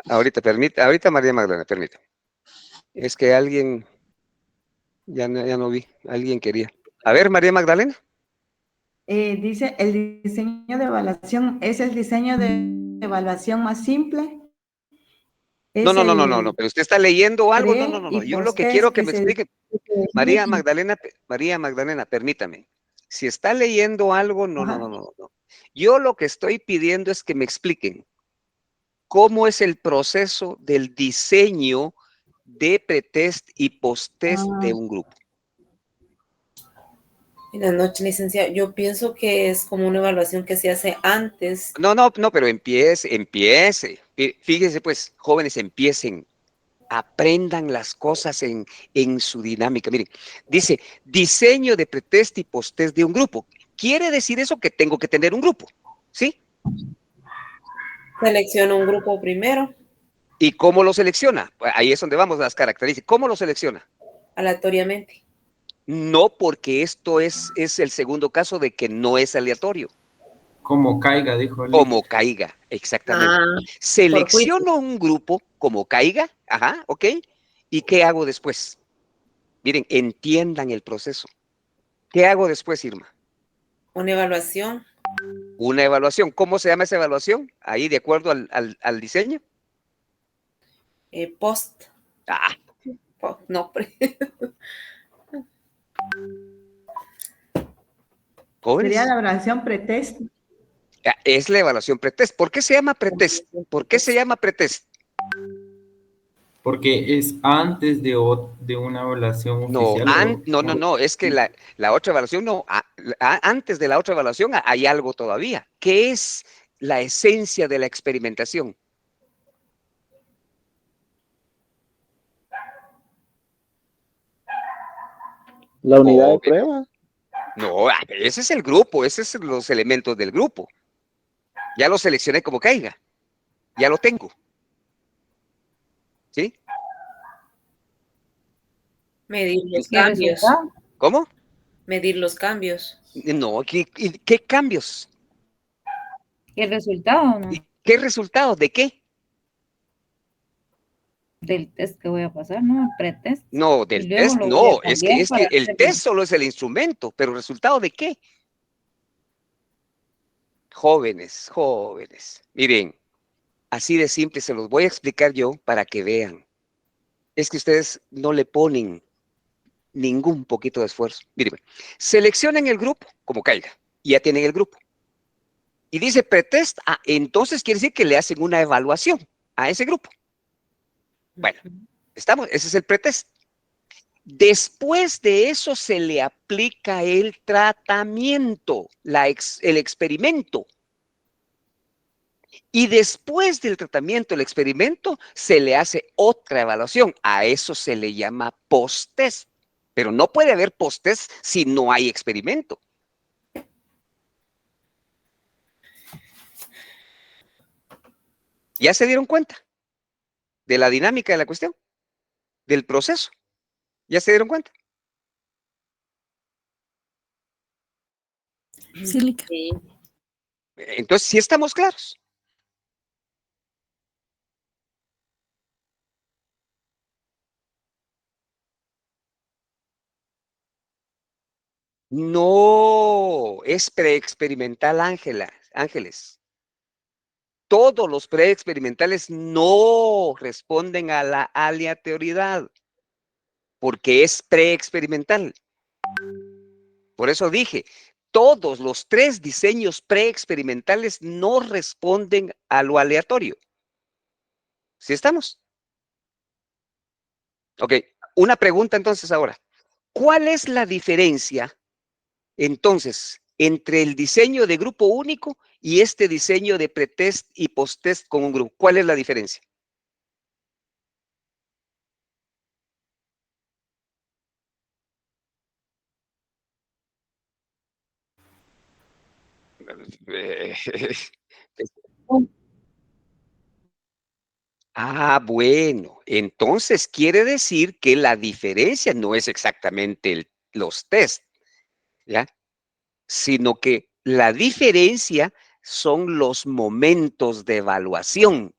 Speaker 1: Ahorita María Magdalena, permita. Es que alguien, ya no vi, alguien quería. A ver, María Magdalena.
Speaker 9: Dice, el diseño de evaluación es el diseño de evaluación más simple.
Speaker 1: No,
Speaker 9: Es
Speaker 1: no, no, no, no, no,
Speaker 9: el
Speaker 1: pero usted está leyendo algo. No, no,
Speaker 9: pre
Speaker 1: no, no.
Speaker 9: y
Speaker 1: Yo lo
Speaker 9: post
Speaker 1: que quiero
Speaker 9: test
Speaker 1: que
Speaker 9: que
Speaker 1: me
Speaker 9: se
Speaker 1: explique, María Magdalena, permítame. Si está leyendo algo, no, no,
Speaker 9: Ajá.
Speaker 1: no, no, no. Yo lo que estoy pidiendo es que me expliquen cómo es el proceso del diseño de pretest y posttest de un grupo.
Speaker 7: Buenas noches, licenciado. Yo pienso que es como una evaluación que se hace antes.
Speaker 1: No, no, no, pero empiece. Fíjense, pues, jóvenes, empiecen. Aprendan las cosas en su dinámica. Miren, dice diseño de pretest y posttest de un grupo. Quiere decir eso que tengo que tener un grupo, ¿sí?
Speaker 7: Selecciono un grupo primero,
Speaker 1: ¿Y cómo lo selecciona? Ahí es donde vamos, las características. ¿Cómo lo selecciona?
Speaker 7: aleatoriamente.
Speaker 1: No, porque esto es el segundo caso de que no es aleatorio.
Speaker 6: Como caiga, dijo él.
Speaker 1: Como caiga, exactamente.
Speaker 7: Ah, por juicio.
Speaker 1: Selecciono un grupo como caiga, ajá, ok. ¿Y qué hago después? Miren, entiendan el proceso. ¿Qué hago después, Irma?
Speaker 7: Una evaluación.
Speaker 1: Una evaluación. ¿Cómo se llama esa evaluación? Ahí, de acuerdo al diseño.
Speaker 7: Post.
Speaker 1: Ah,
Speaker 7: No,
Speaker 9: Sería
Speaker 1: jóvenes.
Speaker 9: la evaluación pretest.
Speaker 1: Es la evaluación pretest. ¿Por qué se llama pretest? ¿Por qué se llama pretest?
Speaker 6: Porque es antes de una evaluación
Speaker 1: No,
Speaker 6: oficial.
Speaker 1: no, es que la otra evaluación no, antes de la otra evaluación hay algo todavía. ¿Qué es la esencia de la experimentación?
Speaker 2: La unidad de prueba.
Speaker 1: No, ese es el grupo, esos son los elementos del grupo. Ya lo seleccioné como caiga. Ya lo tengo. ¿Sí?
Speaker 7: Medir los
Speaker 5: ¿Qué
Speaker 7: cambios.
Speaker 5: resultado?
Speaker 1: ¿Cómo?
Speaker 7: Medir los cambios.
Speaker 1: No, ¿qué cambios?
Speaker 5: ¿Qué resultado no?
Speaker 1: ¿Y qué resultados? ¿De qué?
Speaker 5: Del test que voy a pasar, ¿no? El pretest.
Speaker 1: No,
Speaker 5: Y
Speaker 1: del
Speaker 5: luego
Speaker 1: test,
Speaker 5: lo voy a
Speaker 1: no, es
Speaker 5: cambiar
Speaker 1: que
Speaker 5: para
Speaker 1: el
Speaker 5: hacerlo.
Speaker 1: test solo es el instrumento, pero ¿resultado de qué? Jóvenes, jóvenes. Miren, así de simple se los voy a explicar yo para que vean. Es que ustedes no le ponen ningún poquito de esfuerzo. Miren, seleccionen el grupo como caiga y ya tienen el grupo. Y dice pretest, entonces quiere decir que le hacen una evaluación a ese grupo. Bueno, ese es el pretest. Después de eso se le aplica el tratamiento, el experimento. Y después del tratamiento, el experimento, se le hace otra evaluación. A eso se le llama post-test. Pero no puede haber post-test si no hay experimento. ¿Ya se dieron cuenta de la dinámica de la cuestión? Del proceso. ¿Ya se dieron cuenta?
Speaker 4: Sí, Lica.
Speaker 7: Sí.
Speaker 1: Entonces, sí estamos claros. No, es preexperimental, Ángeles. Todos los preexperimentales no responden a la aleatoriedad, porque es preexperimental. Por eso dije, todos los 3 diseños preexperimentales no responden a lo aleatorio. ¿Sí estamos? Ok, una pregunta entonces ahora. ¿Cuál es la diferencia entonces entre el diseño de grupo único y este diseño de pretest y posttest con un grupo? ¿Cuál es la diferencia? Bueno, entonces quiere decir que la diferencia no es exactamente los test, ¿ya? Sino que la diferencia son los momentos de evaluación,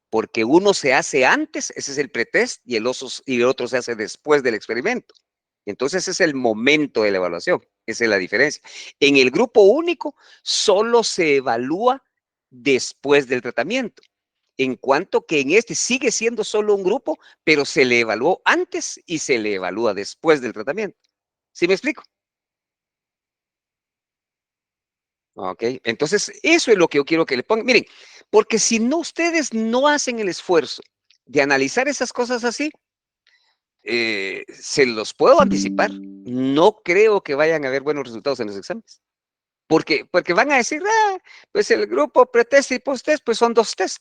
Speaker 1: porque uno se hace antes, ese es el pretest, y el otro se hace después del experimento. Entonces ese es el momento de la evaluación, esa es la diferencia. En el grupo único solo se evalúa después del tratamiento, en cuanto que en este sigue siendo solo un grupo, pero se le evaluó antes y se le evalúa después del tratamiento. ¿Sí me explico? Ok, entonces eso es lo que yo quiero que le pongan. Miren, porque si no, ustedes no hacen el esfuerzo de analizar esas cosas así, se los puedo anticipar. No creo que vayan a haber buenos resultados en los exámenes. Porque van a decir, pues el grupo pretest y posttest, pues son 2 test.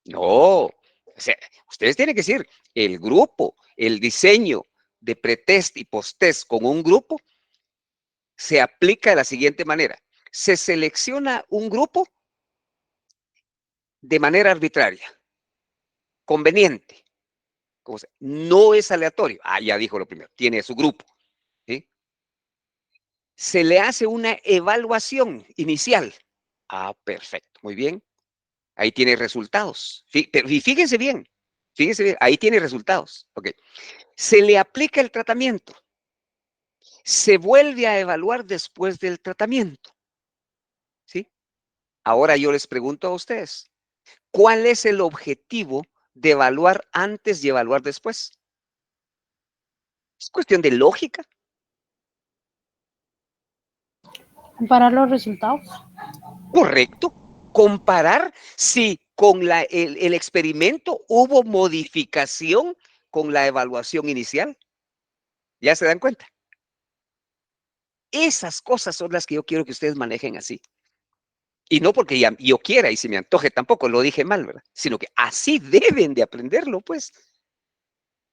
Speaker 1: No, o sea, ustedes tienen que decir, el grupo, el diseño de pretest y posttest con un grupo se aplica de la siguiente manera. Se selecciona un grupo de manera arbitraria, conveniente. No es aleatorio. Ya dijo lo primero, tiene su grupo. ¿Sí? Se le hace una evaluación inicial. Perfecto, muy bien. Ahí tiene resultados. Y fíjense bien, ahí tiene resultados. Ok. Se le aplica el tratamiento. Se vuelve a evaluar después del tratamiento. ¿Sí? Ahora yo les pregunto a ustedes, ¿cuál es el objetivo de evaluar antes y evaluar después? Es cuestión de lógica.
Speaker 8: Comparar los resultados.
Speaker 1: Correcto. Comparar si con el experimento hubo modificación con la evaluación inicial. ¿Ya se dan cuenta? Esas cosas son las que yo quiero que ustedes manejen así. Y no porque yo quiera y se me antoje tampoco, lo dije mal, ¿verdad? Sino que así deben de aprenderlo, pues.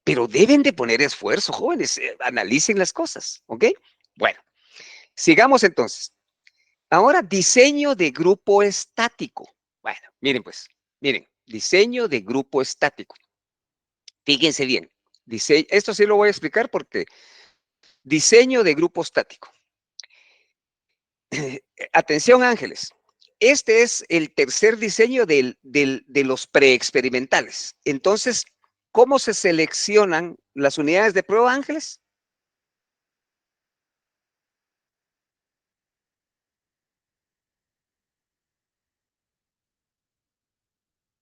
Speaker 1: Pero deben de poner esfuerzo, jóvenes. Analicen las cosas, ¿ok? Bueno, sigamos entonces. Ahora, diseño de grupo estático. Bueno, miren pues, miren, diseño de grupo estático. Fíjense bien, esto sí lo voy a explicar porque diseño de grupo estático. Atención, ángeles. Este es el tercer diseño de los preexperimentales. Entonces, ¿cómo se seleccionan las unidades de prueba, ángeles?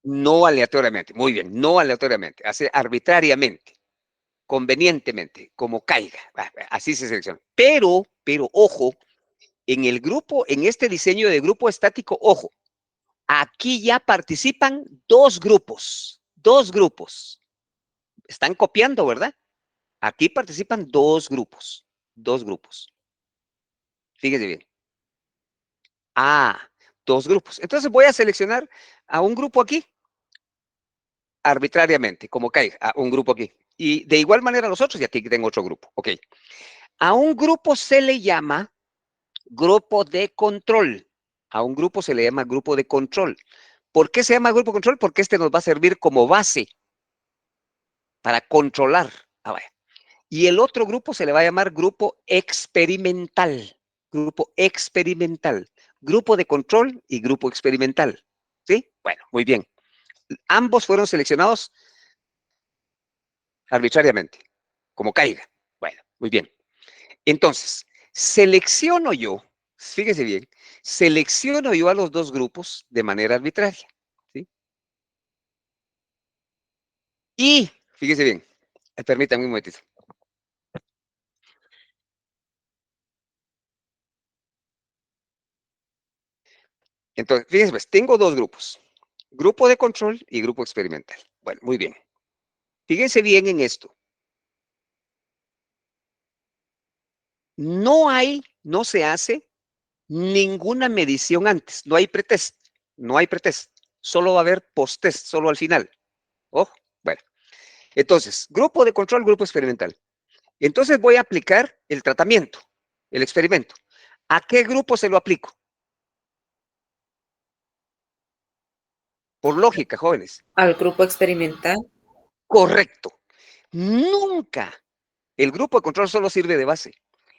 Speaker 1: No aleatoriamente. Muy bien, no aleatoriamente. Hace arbitrariamente, convenientemente, como caiga. Así se selecciona. Pero, ojo, en el grupo, en este diseño de grupo estático, ojo, aquí ya participan dos grupos. Dos grupos. Están copiando, ¿verdad? Aquí participan dos grupos. Dos grupos. Fíjense bien. Dos grupos. Entonces voy a seleccionar a un grupo aquí, arbitrariamente, como caiga, a un grupo aquí. Y de igual manera los otros, y aquí tengo otro grupo. Ok. A un grupo se le llama grupo de control. A un grupo se le llama grupo de control. ¿Por qué se llama grupo de control? Porque este nos va a servir como base para controlar. Vaya. Y el otro grupo se le va a llamar grupo experimental. Grupo experimental. Grupo de control y grupo experimental. ¿Sí? Bueno, muy bien. Ambos fueron seleccionados arbitrariamente, como caiga. Bueno, muy bien. Entonces, selecciono yo, fíjese bien, selecciono yo a los dos grupos de manera arbitraria. ¿Sí? Y, fíjese bien, permítanme un momentito. Entonces, fíjense, pues, tengo dos grupos. Grupo de control y grupo experimental. Bueno, muy bien. Fíjense bien en esto. No se hace ninguna medición antes. No hay pretest. No hay pretest. Solo va a haber post-test, solo al final. Ojo. Bueno. Entonces, grupo de control, grupo experimental. Entonces voy a aplicar el tratamiento, el experimento. ¿A qué grupo se lo aplico? Por lógica, jóvenes.
Speaker 7: Al grupo experimental.
Speaker 1: Correcto. Nunca. El grupo de control solo sirve de base.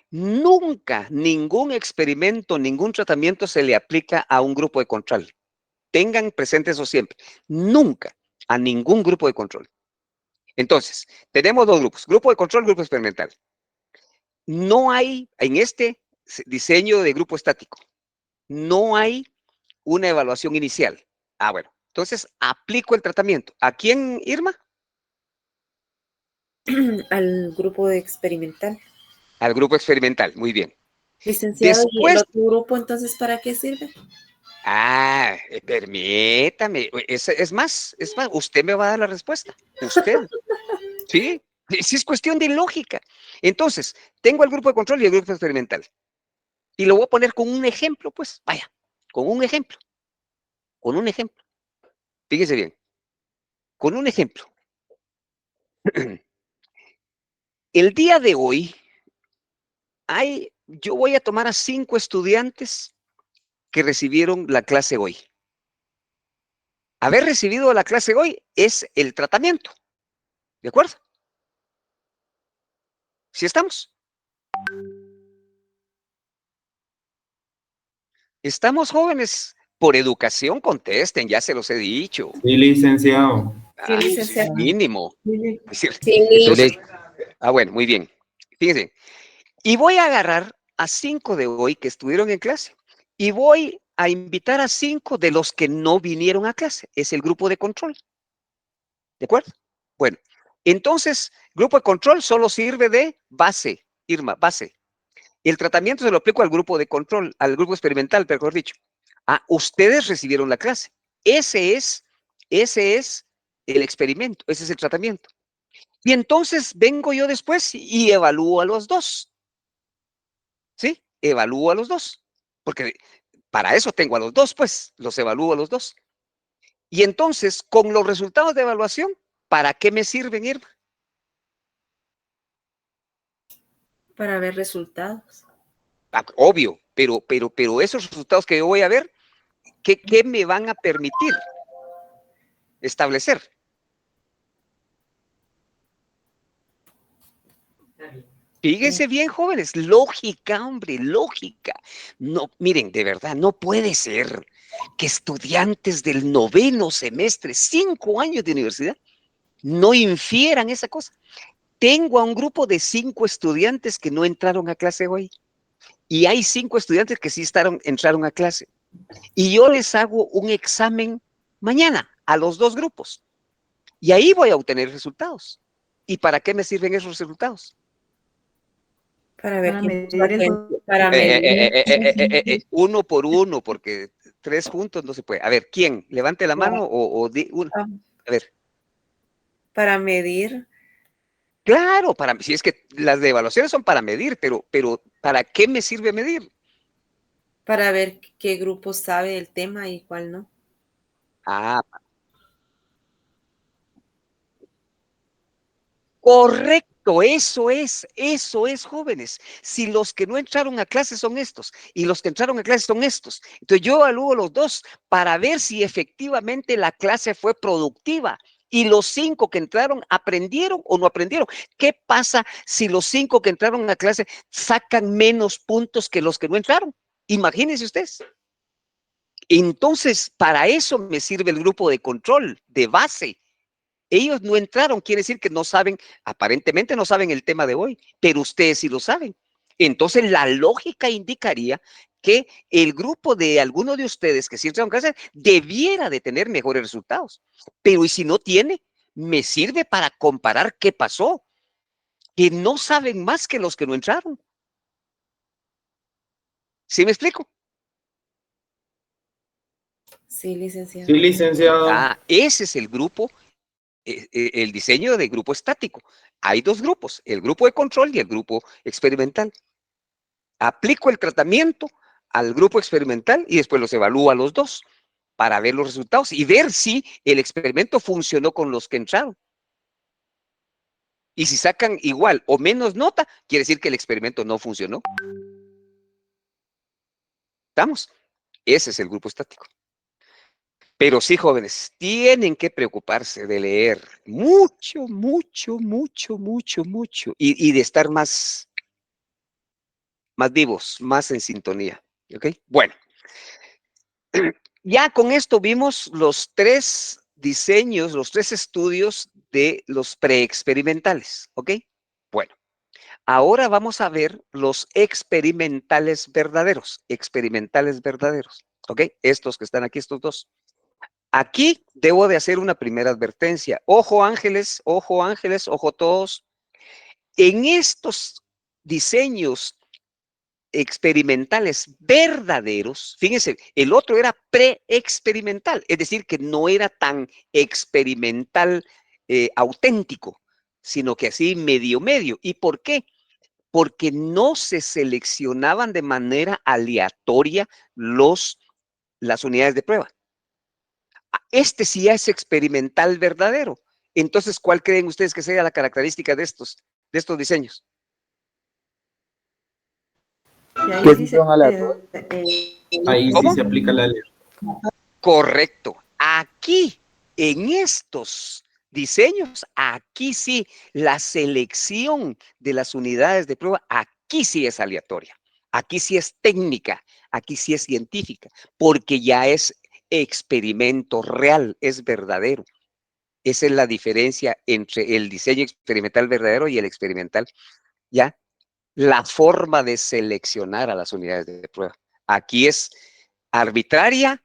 Speaker 1: Nunca ningún experimento, ningún tratamiento se le aplica a un grupo de control. Tengan presente eso siempre. Nunca a ningún grupo de control. Entonces, tenemos dos grupos, grupo de control, grupo experimental. No hay, en este diseño de grupo estático, no hay una evaluación inicial. Bueno, entonces aplico el tratamiento. ¿A quién, Irma?
Speaker 7: Al grupo experimental.
Speaker 1: Al grupo experimental, muy bien.
Speaker 7: Licenciado, ¿y el otro grupo entonces para qué sirve?
Speaker 1: Permítame. Es más, usted me va a dar la respuesta. Usted. ¿Sí? Sí, es cuestión de lógica. Entonces, tengo el grupo de control y el grupo experimental. Y lo voy a poner con un ejemplo, pues. Vaya, con un ejemplo. Con un ejemplo. Fíjese bien. Con un ejemplo. El día de hoy, yo voy a tomar a 5 estudiantes que recibieron la clase hoy. Haber recibido la clase hoy es el tratamiento. ¿De acuerdo? ¿Sí estamos? Estamos, jóvenes. Por educación contesten, ya se los he dicho.
Speaker 6: Sí, licenciado.
Speaker 7: Sí, licenciado.
Speaker 1: Mínimo.
Speaker 7: Sí.
Speaker 1: Entonces, bueno, muy bien. Fíjense. Y voy a agarrar a 5 de hoy que estuvieron en clase. Y voy a invitar a 5 de los que no vinieron a clase. Es el grupo de control. ¿De acuerdo? Bueno, entonces, grupo de control solo sirve de base, Irma, base. El tratamiento se lo aplico al grupo de control, al grupo experimental, mejor dicho. Ah, ustedes recibieron la clase. Ese es el experimento, ese es el tratamiento. Y entonces vengo yo después y evalúo a los dos. ¿Sí? Evalúo a los dos. Porque para eso tengo a los dos, pues, los evalúo a los dos. Y entonces, con los resultados de evaluación, ¿para qué me sirven, Irma?
Speaker 7: Para ver resultados.
Speaker 1: Ah, obvio, pero esos resultados que yo voy a ver, ¿qué me van a permitir establecer? Fíjense bien, jóvenes, lógica, hombre, lógica. No, miren, de verdad, no puede ser que estudiantes del 9º semestre, 5 años de universidad, no infieran esa cosa. Tengo a un grupo de 5 estudiantes que no entraron a clase hoy. Y hay 5 estudiantes que sí entraron a clase. Y yo les hago un examen mañana a los 2 grupos. Y ahí voy a obtener resultados. ¿Y para qué me sirven esos resultados?
Speaker 7: Para ver
Speaker 9: Para
Speaker 7: quién puso
Speaker 9: medir el
Speaker 7: atención. Para medir.
Speaker 1: Uno por uno, porque 3 juntos no se puede. A ver, ¿quién? Levante la mano o uno. A ver.
Speaker 7: Para medir.
Speaker 1: Claro, si es que las de evaluaciones son para medir, pero ¿para qué me sirve medir?
Speaker 7: Para ver qué grupo sabe el tema y cuál no.
Speaker 1: Ah, correcto, eso es, jóvenes. Si los que no entraron a clase son estos y los que entraron a clase son estos, entonces yo evalúo los dos para ver si efectivamente la clase fue productiva y los 5 que entraron aprendieron o no aprendieron. ¿Qué pasa si los 5 que entraron a clase sacan menos puntos que los que no entraron? Imagínense ustedes. Entonces, para eso me sirve el grupo de control, de base. Ellos no entraron, quiere decir que no saben, aparentemente no saben el tema de hoy, pero ustedes sí lo saben. Entonces, la lógica indicaría que el grupo de alguno de ustedes que sí entraron a clase debiera de tener mejores resultados. Pero ¿y si no tiene? Me sirve para comparar qué pasó, que no saben más que los que no entraron. ¿Sí me explico?
Speaker 7: Sí, licenciado.
Speaker 6: Sí, licenciado.
Speaker 1: Ah, ese es el grupo, el diseño de grupo estático. Hay 2 grupos, el grupo de control y el grupo experimental. Aplico el tratamiento al grupo experimental y después los evalúo a los 2 para ver los resultados y ver si el experimento funcionó con los que entraron. Y si sacan igual o menos nota, quiere decir que el experimento no funcionó. ¿Estamos? Ese es el grupo estático. Pero sí, jóvenes, tienen que preocuparse de leer mucho, mucho, mucho, mucho, mucho y de estar más vivos, más en sintonía. ¿Ok? Bueno, ya con esto vimos los 3 diseños, los 3 estudios de los preexperimentales. ¿Ok? Bueno, ahora vamos a ver los experimentales verdaderos. Experimentales verdaderos. ¿Ok? Estos que están aquí, estos 2. Aquí debo de hacer una primera advertencia. Ojo ángeles, ojo todos. En estos diseños experimentales verdaderos, fíjense, el otro era preexperimental, es decir, que no era tan experimental auténtico, sino que así medio. ¿Y por qué? Porque no se seleccionaban de manera aleatoria las unidades de prueba. Este sí es experimental verdadero. Entonces, ¿cuál creen ustedes que sea la característica de estos diseños?
Speaker 9: Y ahí
Speaker 2: Que
Speaker 9: sí
Speaker 2: sí son aleatorios.
Speaker 6: Ahí sí
Speaker 1: ¿Cómo?
Speaker 6: se aplica la ley.
Speaker 1: Correcto. Aquí, en estos diseños, aquí sí, la selección de las unidades de prueba, aquí sí es aleatoria. Aquí sí es técnica, aquí sí es científica, porque ya es experimento real, es verdadero. Esa es la diferencia entre el diseño experimental verdadero y el experimental, ¿ya? La forma de seleccionar a las unidades de prueba. Aquí es arbitraria,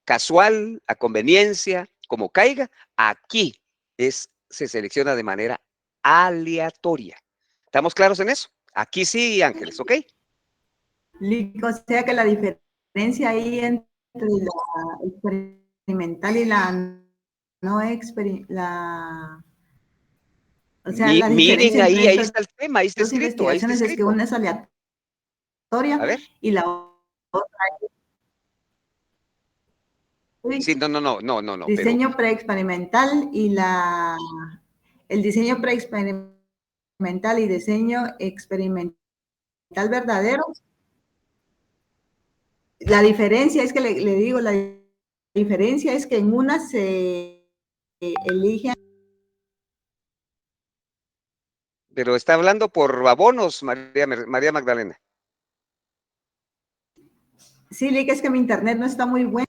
Speaker 1: casual, a conveniencia, como caiga. Aquí se selecciona de manera aleatoria. ¿Estamos claros en eso? Aquí sí, Ángeles, ¿ok?
Speaker 9: O sea que la diferencia diferencia ahí entre la experimental y la no experimental? O sea, la
Speaker 1: Miren
Speaker 9: diferencia entre
Speaker 1: ahí, ahí
Speaker 9: estas
Speaker 1: está el tema, ahí está
Speaker 9: dos
Speaker 1: escrito, ahí está
Speaker 9: investigaciones es que
Speaker 1: escrito.
Speaker 9: una es aleatoria
Speaker 1: A ver.
Speaker 9: y la otra
Speaker 1: Sí,
Speaker 9: es
Speaker 1: no, pero
Speaker 9: diseño preexperimental y el diseño preexperimental y diseño experimental verdadero. La diferencia es que le digo, la diferencia es que en una se elige.
Speaker 1: pero está hablando por abonos, María Magdalena.
Speaker 9: Sí, le es que mi internet no está muy bueno.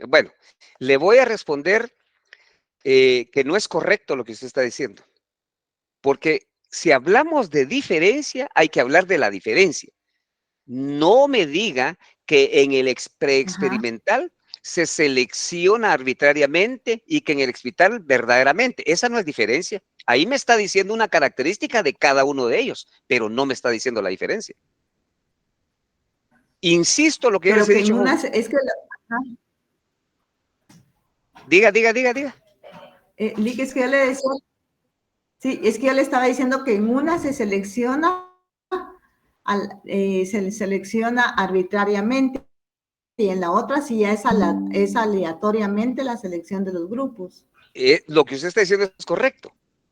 Speaker 1: Bueno, le voy a responder que no es correcto lo que usted está diciendo, porque si hablamos de diferencia, hay que hablar de la diferencia. No me diga que en el preexperimental se selecciona arbitrariamente y que en el experimental verdaderamente. Esa no es diferencia. Ahí me está diciendo una característica de cada uno de ellos, pero no me está diciendo la diferencia. Insisto lo que yo
Speaker 9: Pero
Speaker 1: les he
Speaker 9: que en
Speaker 1: dicho,
Speaker 9: una
Speaker 1: jóvenes.
Speaker 9: es que
Speaker 1: Diga.
Speaker 9: es que yo le decía, sí, es que yo le estaba diciendo que en una se selecciona se selecciona arbitrariamente y en la otra sí ya es aleatoriamente la selección de los grupos.
Speaker 1: Lo que usted está diciendo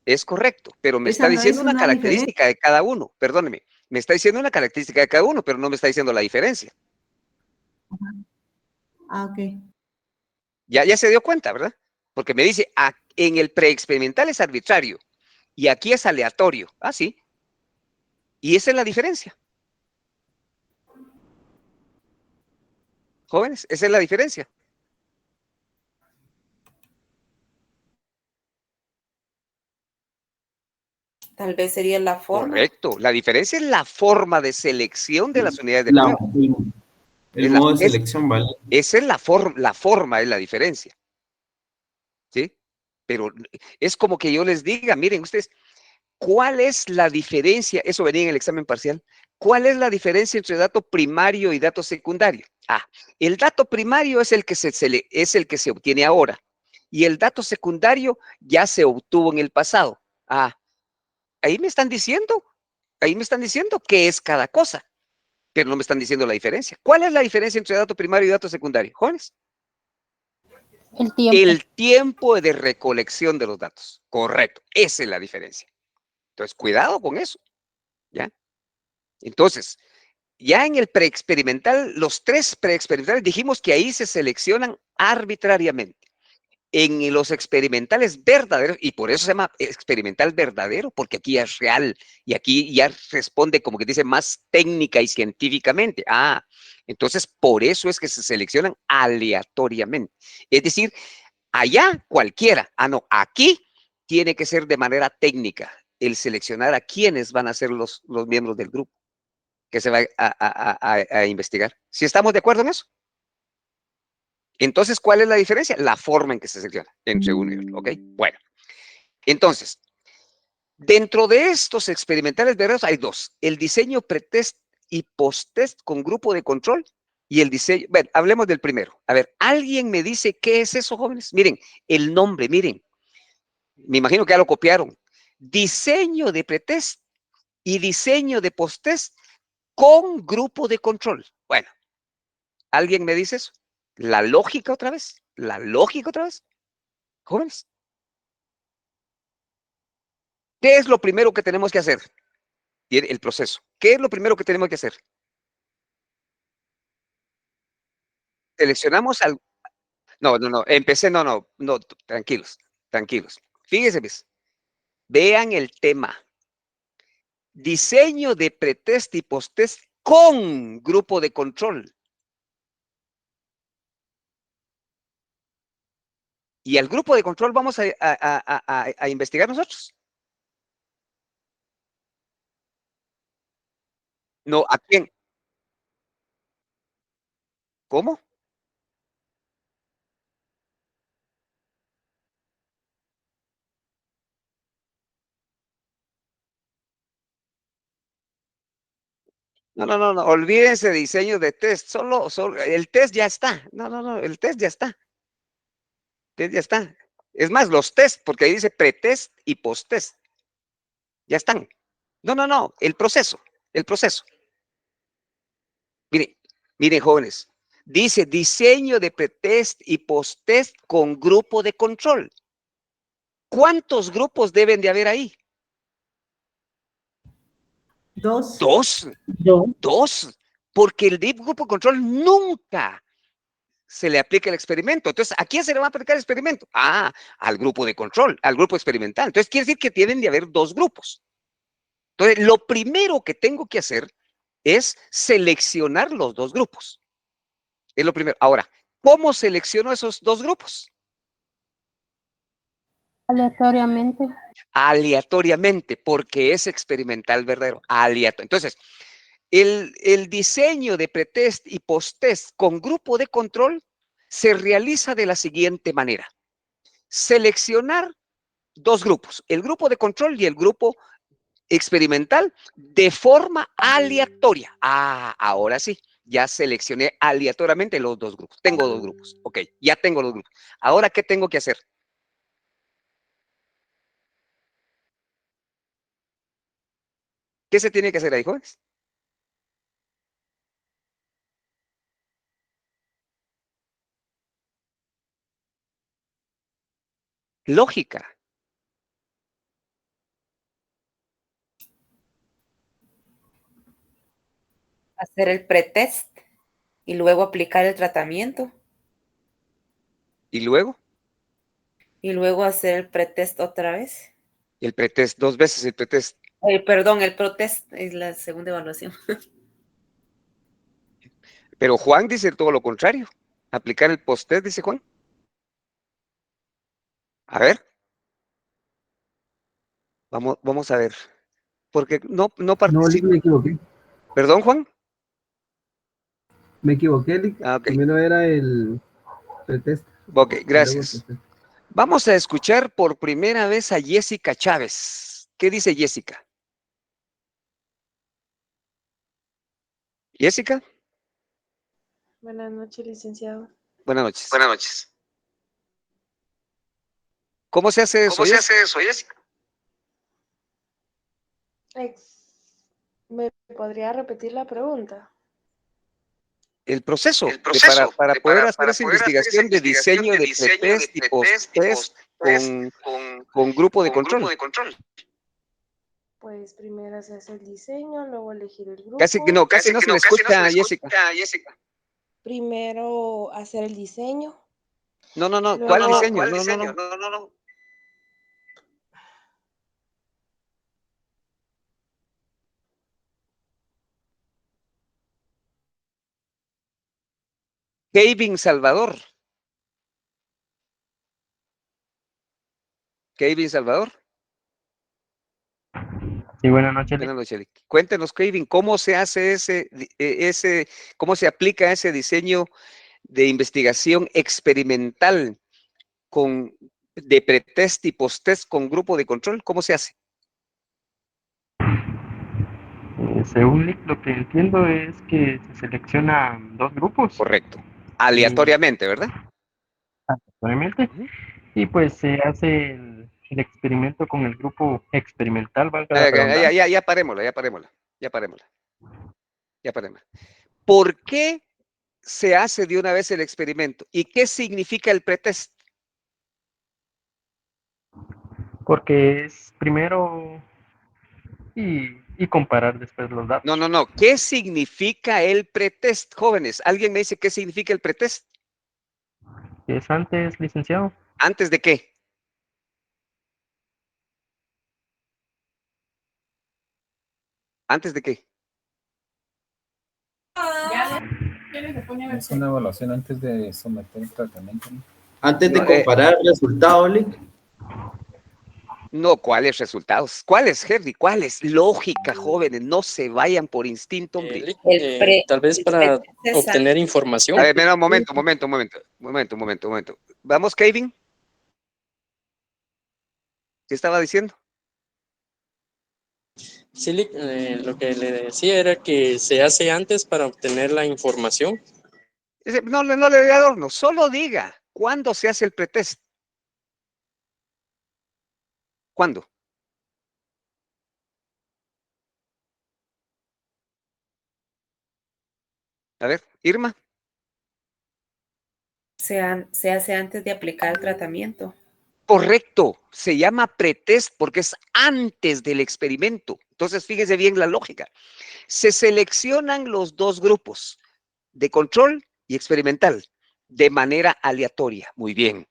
Speaker 1: es correcto, pero me está
Speaker 9: Esa no
Speaker 1: diciendo
Speaker 9: es
Speaker 1: una
Speaker 9: una diferencia.
Speaker 1: característica de cada uno, perdóneme, me está diciendo una característica de cada uno, pero no me está diciendo la diferencia.
Speaker 9: Ah, ok.
Speaker 1: Ya se dio cuenta, ¿verdad? Porque me dice, en el preexperimental es arbitrario y aquí es aleatorio. Ah, sí. Y esa es la diferencia. Jóvenes, esa es la diferencia.
Speaker 7: Tal vez sería la forma.
Speaker 1: Correcto. La diferencia es la forma de selección de las unidades de
Speaker 6: La,
Speaker 1: prueba.
Speaker 6: el modo de selección, ¿vale?
Speaker 1: Esa es la forma, es la diferencia. ¿Sí? Pero es como que yo les diga, miren ustedes, ¿cuál es la diferencia? Eso venía en el examen parcial. ¿Cuál es la diferencia entre dato primario y dato secundario? El dato primario es el que es el que se obtiene ahora y el dato secundario ya se obtuvo en el pasado. Ahí me están diciendo, qué es cada cosa, pero no me están diciendo la diferencia. ¿Cuál es la diferencia entre dato primario y dato secundario, jóvenes?
Speaker 8: El tiempo.
Speaker 1: El tiempo de recolección de los datos. Correcto, esa es la diferencia. Entonces, cuidado con eso, ¿ya? Entonces, ya en el preexperimental, los 3 preexperimentales dijimos que ahí se seleccionan arbitrariamente. En los experimentales verdaderos, y por eso se llama experimental verdadero, porque aquí es real y aquí ya responde, como que dice, más técnica y científicamente. Entonces por eso es que se seleccionan aleatoriamente. Es decir, allá cualquiera. No, aquí tiene que ser de manera técnica el seleccionar a quiénes van a ser los miembros del grupo que se va a investigar. ¿Sí estamos de acuerdo en eso? Entonces, ¿cuál es la diferencia? La forma en que se selecciona entre uno y otro, ¿ok? Bueno, entonces, dentro de estos experimentales verdaderos hay 2, el diseño pretest y posttest con grupo de control y el diseño, bueno, hablemos del primero. A ver, ¿alguien me dice qué es eso, jóvenes? Miren, el nombre, miren, me imagino que ya lo copiaron. Diseño de pretest y diseño de posttest con grupo de control. Bueno, ¿alguien me dice eso? ¿La lógica otra vez? ¿La lógica otra vez? Jóvenes. ¿Qué es lo primero que tenemos que hacer? El proceso. ¿Qué es lo primero que tenemos que hacer? Seleccionamos al... No, empecé, no, tranquilos. Fíjense, pues, vean el tema. Diseño de pretest y posttest con grupo de control. Y al grupo de control vamos a investigar nosotros. No, ¿a quién? ¿Cómo? No, olvídense de diseño de test, solo el test ya está. No, el test ya está. El test ya está. Es más, los test, porque ahí dice pretest y posttest. Ya están. No, el proceso. Miren, jóvenes. Dice diseño de pretest y posttest con grupo de control. ¿Cuántos grupos deben de haber ahí?
Speaker 9: 2.
Speaker 1: Dos. Porque el grupo de control nunca se le aplica el experimento. Entonces, ¿a quién se le va a aplicar el experimento? Al grupo de control, al grupo experimental. Entonces, quiere decir que tienen de haber 2 grupos. Entonces, lo primero que tengo que hacer es seleccionar los 2 grupos. Es lo primero. Ahora, ¿cómo selecciono esos 2 grupos?
Speaker 8: Aleatoriamente.
Speaker 1: Aleatoriamente, porque es experimental verdadero. Aleatorio. Entonces, el diseño de pretest y posttest con grupo de control se realiza de la siguiente manera. Seleccionar 2 grupos, el grupo de control y el grupo experimental, de forma aleatoria. Ahora sí, ya seleccioné aleatoriamente los 2 grupos. Tengo 2 grupos. Ok, ya tengo los grupos. Ahora, ¿qué tengo que hacer? ¿Qué se tiene que hacer ahí, jóvenes? Lógica.
Speaker 7: Hacer el pretest y luego aplicar el tratamiento.
Speaker 1: ¿Y luego?
Speaker 7: Y luego hacer el pretest otra vez.
Speaker 1: El pretest, 2 veces el pretest.
Speaker 7: Perdón, el protest es la segunda evaluación.
Speaker 1: Pero Juan dice todo lo contrario. Aplicar el posttest, dice Juan. A ver. Vamos a ver. Porque no participa.
Speaker 11: Me equivoqué.
Speaker 1: ¿Perdón, Juan?
Speaker 11: Me equivoqué, Lick.
Speaker 1: Ok.
Speaker 11: Primero era el pretest.
Speaker 1: Ok, gracias. Vamos a escuchar por primera vez a Jessica Chávez. ¿Qué dice Jessica? ¿Jessica?
Speaker 4: Buenas noches, licenciado.
Speaker 1: Buenas noches.
Speaker 12: Buenas noches.
Speaker 1: ¿Cómo se hace eso?
Speaker 12: ¿Cómo se hace eso, Jessica?
Speaker 4: ¿Me podría repetir la pregunta?
Speaker 1: El proceso, para
Speaker 12: de
Speaker 1: poder hacer
Speaker 12: para
Speaker 1: esa
Speaker 12: poder hacer
Speaker 1: investigación de diseño de pretest y posttest con grupo de control.
Speaker 4: Pues primero se hace el diseño, luego elegir el grupo.
Speaker 1: Casi no se le escucha a Jessica.
Speaker 4: Primero hacer el diseño.
Speaker 1: No.
Speaker 4: Luego-
Speaker 1: ¿Cuál diseño?
Speaker 12: ¿Cuál
Speaker 1: No.
Speaker 12: diseño? No.
Speaker 1: Kevin Salvador. Kevin Salvador.
Speaker 13: Sí, buenas noches.
Speaker 1: Buenas noches. Cuéntenos, Kevin, ¿cómo se hace cómo se aplica ese diseño de investigación experimental de pretest y posttest con grupo de control? ¿Cómo se hace?
Speaker 13: Según lo que entiendo es que se seleccionan 2 grupos.
Speaker 1: Correcto. Aleatoriamente, ¿verdad?
Speaker 13: Aleatoriamente. Y pues se hace el experimento con el grupo experimental, valga la redundancia.
Speaker 1: Ya parémosla. ¿Por qué se hace de una vez el experimento? ¿Y qué significa el pretest?
Speaker 13: Porque es primero y comparar después los datos.
Speaker 1: No. ¿Qué significa el pretest, jóvenes? ¿Alguien me dice qué significa el pretest?
Speaker 13: ¿Es antes, licenciado?
Speaker 1: ¿Antes de qué? ¿Antes de qué?
Speaker 14: Es una evaluación antes de someter el tratamiento, ¿no?
Speaker 6: Antes de comparar el resultado, Lick.
Speaker 1: No, ¿cuáles resultados? ¿Cuáles, Henry? ¿Cuáles? Lógica, jóvenes, no se vayan por instinto, hombre.
Speaker 15: Tal vez para obtener información.
Speaker 1: A ver, mira, un momento. ¿Vamos, Kevin? ¿Qué estaba diciendo?
Speaker 15: Sí, lo que le decía era que se hace antes para obtener la información.
Speaker 1: No, no le dé adorno, solo diga cuándo se hace el pretest. ¿Cuándo? A ver, Irma.
Speaker 7: Se hace antes de aplicar el tratamiento.
Speaker 1: Correcto, se llama pretest porque es antes del experimento. Entonces, fíjese bien la lógica. Se seleccionan los dos grupos, de control y experimental, de manera aleatoria. Muy bien.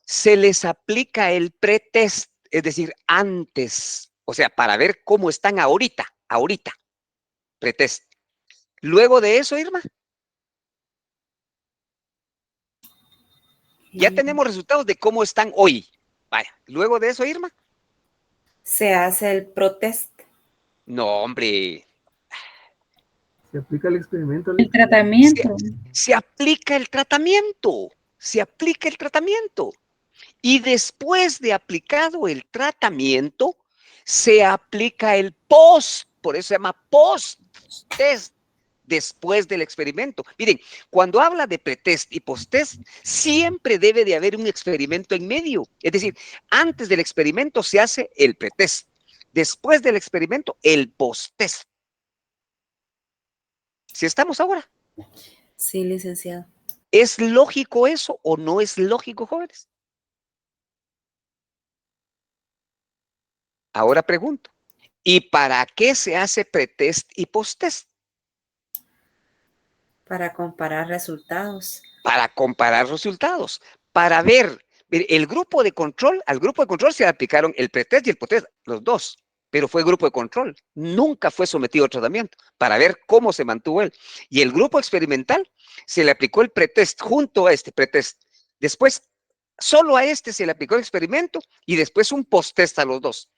Speaker 1: Se les aplica el pretest, es decir, antes, o sea, para ver cómo están ahorita, pretest. Luego de eso, Irma, ya tenemos resultados de cómo están hoy. Vaya, luego de eso, Irma.
Speaker 7: Se hace el protest.
Speaker 1: No, hombre.
Speaker 11: Se aplica el experimento.
Speaker 5: El tratamiento.
Speaker 1: Se aplica el tratamiento. Se aplica el tratamiento. Y después de aplicado el tratamiento, se aplica el post. Por eso se llama post-test. Después del experimento. Miren, cuando habla de pretest y posttest, siempre debe de haber un experimento en medio. Es decir, antes del experimento se hace el pretest. Después del experimento, el posttest. ¿Sí estamos ahora?
Speaker 7: Sí, licenciado.
Speaker 1: ¿Es lógico eso o no es lógico, jóvenes? Ahora pregunto, ¿y para qué se hace pretest y posttest?
Speaker 7: Para comparar resultados.
Speaker 1: Para comparar resultados, para ver, el grupo de control, al grupo de control se le aplicaron el pretest y el posttest, los dos, pero fue grupo de control, nunca fue sometido a tratamiento, para ver cómo se mantuvo él. Y el grupo experimental se le aplicó el pretest junto a este pretest. Después, solo a este se le aplicó el experimento y después un posttest a los dos.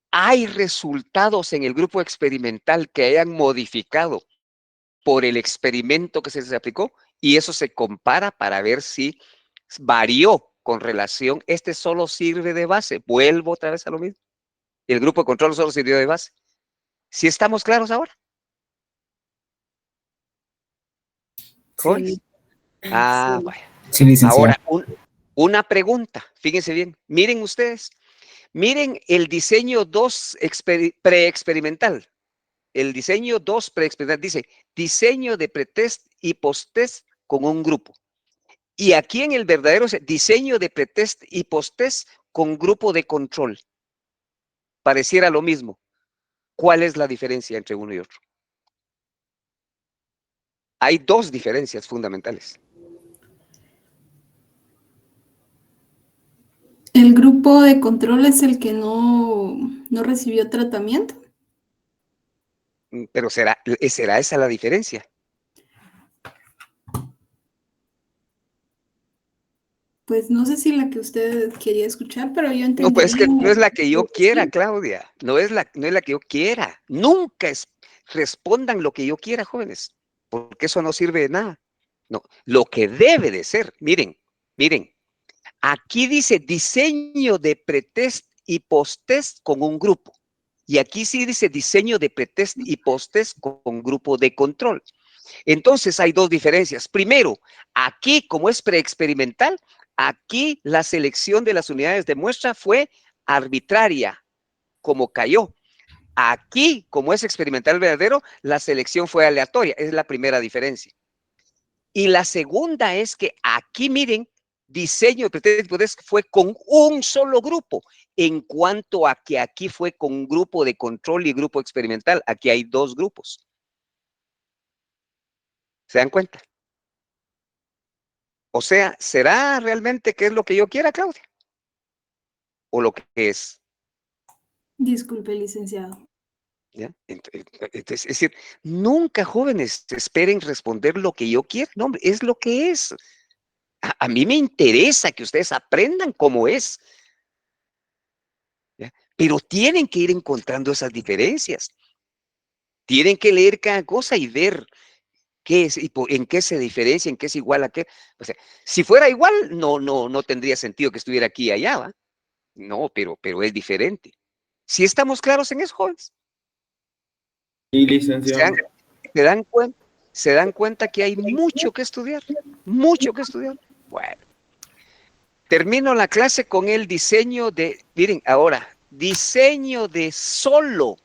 Speaker 1: ¿Hay resultados en el grupo experimental que hayan modificado por el experimento que se les aplicó? Y eso se compara para ver si varió con relación. Este solo sirve de base. Vuelvo otra vez a lo mismo. El grupo de control solo sirvió de base. ¿Sí estamos claros ahora? ¿Jóvenes?
Speaker 7: Sí.
Speaker 1: Ah,
Speaker 7: Sí.
Speaker 1: vaya.
Speaker 14: Sí, licenciado.
Speaker 1: Ahora, una pregunta. Fíjense bien. Miren ustedes. Miren el diseño 2 preexperimental. El diseño 2 preexperimental dice diseño de pretest y posttest con un grupo. Y aquí en el verdadero diseño de pretest y posttest con grupo de control. Pareciera lo mismo. ¿Cuál es la diferencia entre uno y otro? Hay dos diferencias fundamentales.
Speaker 8: ¿El grupo de control es el que no recibió tratamiento?
Speaker 1: Pero ¿será esa la diferencia?
Speaker 8: Pues no sé si la que usted quería escuchar, pero yo entendería...
Speaker 1: No, pues es que no es la que yo quiera, Claudia. No es la que yo quiera. Nunca respondan lo que yo quiera, jóvenes, porque eso no sirve de nada. No, lo que debe de ser, miren, aquí dice diseño de pretest y posttest con un grupo. Y aquí sí dice diseño de pretest y posttest con grupo de control. Entonces hay dos diferencias. Primero, aquí como es preexperimental, aquí la selección de las unidades de muestra fue arbitraria, como cayó. Aquí, como es experimental verdadero, la selección fue aleatoria. Es la primera diferencia. Y la segunda es que aquí, miren, diseño de pretest y posttest fue con un solo grupo, en cuanto a que aquí fue con un grupo de control y grupo experimental. Aquí hay dos grupos. ¿Se dan cuenta? O sea, ¿será realmente que es lo que yo quiera, Claudia? ¿O lo que es?
Speaker 8: Disculpe, licenciado.
Speaker 1: ¿Ya? Entonces, es decir, nunca, jóvenes, esperen responder lo que yo quiero. No, hombre, es lo que es. A mí me interesa que ustedes aprendan cómo es. ¿Ya? Pero tienen que ir encontrando esas diferencias. Tienen que leer cada cosa y ver qué es y en qué se diferencia, en qué es igual a qué. O sea, si fuera igual, no tendría sentido que estuviera aquí y allá, ¿va? No, pero es diferente. ¿Sí estamos claros en eso, jóvenes?
Speaker 6: Y licenciado.
Speaker 1: ¿Se dan cuenta que hay mucho que estudiar? Mucho que estudiar. Bueno. Termino la clase con el diseño de, miren, ahora, diseño de solo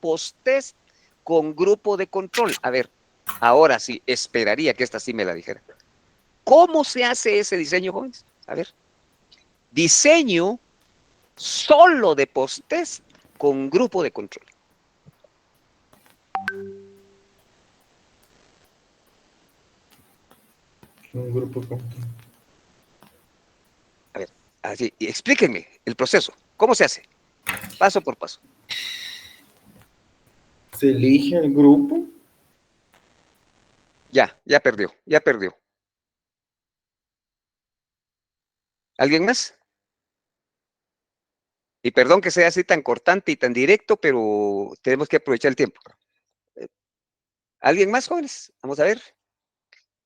Speaker 1: post-test con grupo de control. A ver, ahora sí, esperaría que esta sí me la dijera. ¿Cómo se hace ese diseño, jóvenes? A ver. Diseño solo de post-test con grupo de control.
Speaker 6: Un grupo con...
Speaker 1: A ver, así, explíquenme el proceso. ¿Cómo se hace? Paso por paso.
Speaker 6: Se elige el grupo.
Speaker 1: Ya perdió. ¿Alguien más? Y perdón que sea así tan cortante y tan directo, pero tenemos que aprovechar el tiempo. ¿Alguien más, jóvenes? Vamos a ver.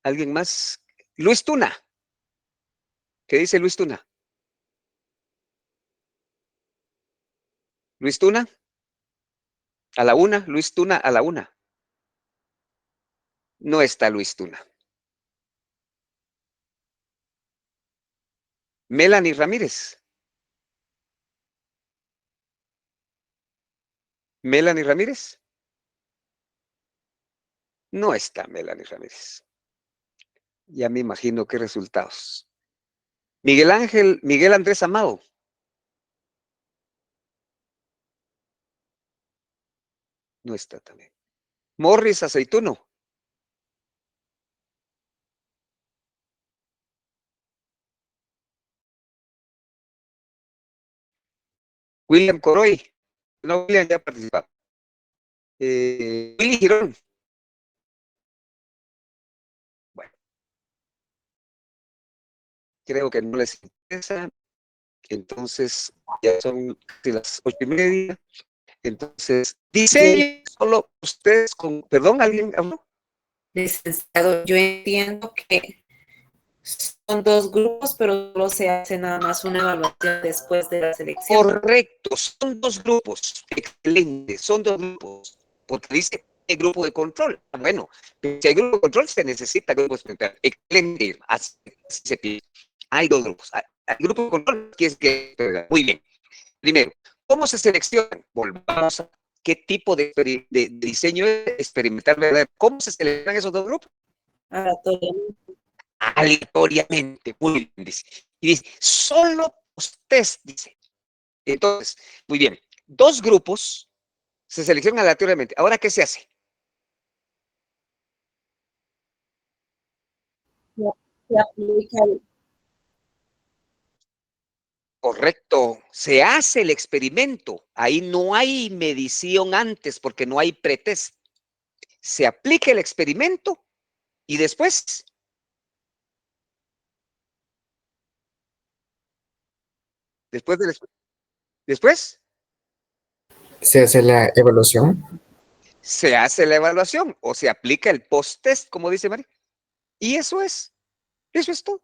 Speaker 1: ¿Alguien más? Luis Tuna. ¿Qué dice Luis Tuna? Luis Tuna. A la una. Luis Tuna a la una. No está Luis Tuna. Melanie Ramírez. Melanie Ramírez. No está Melanie Ramírez. Ya me imagino qué resultados. Miguel Andrés Amado. No está también. Morris Aceituno. William Coroy. No, William ya participó. Willy Girón. Bueno. Creo que no les interesa. Entonces, ya son casi las 8:30. Entonces, diseño solo ustedes con... Perdón, ¿alguien habló?
Speaker 7: Licenciado, yo entiendo que son dos grupos, pero solo se hace nada más una evaluación después de la selección.
Speaker 1: Correcto, son dos grupos. Excelente, son dos grupos. Porque dice el grupo de control. Bueno, si hay grupo de control, se necesita grupo experimental. Excelente, así se pide. Hay dos grupos. Hay grupo de control, que es que... Muy bien. Primero, ¿cómo se seleccionan? Volvamos a qué tipo de diseño experimental, ¿verdad? ¿Cómo se seleccionan esos dos grupos? Aleatoriamente. Muy bien, dice. Y dice, solo test, dice. Entonces, muy bien. Dos grupos se seleccionan aleatoriamente. ¿Ahora qué se hace?
Speaker 7: Se aplica el...
Speaker 1: Correcto. Se hace el experimento. Ahí no hay medición antes porque no hay pretest. Se aplica el experimento y después... Después
Speaker 12: Se hace la evaluación.
Speaker 1: se hace la evaluación o se aplica el post-test, como dice María. Y eso es todo.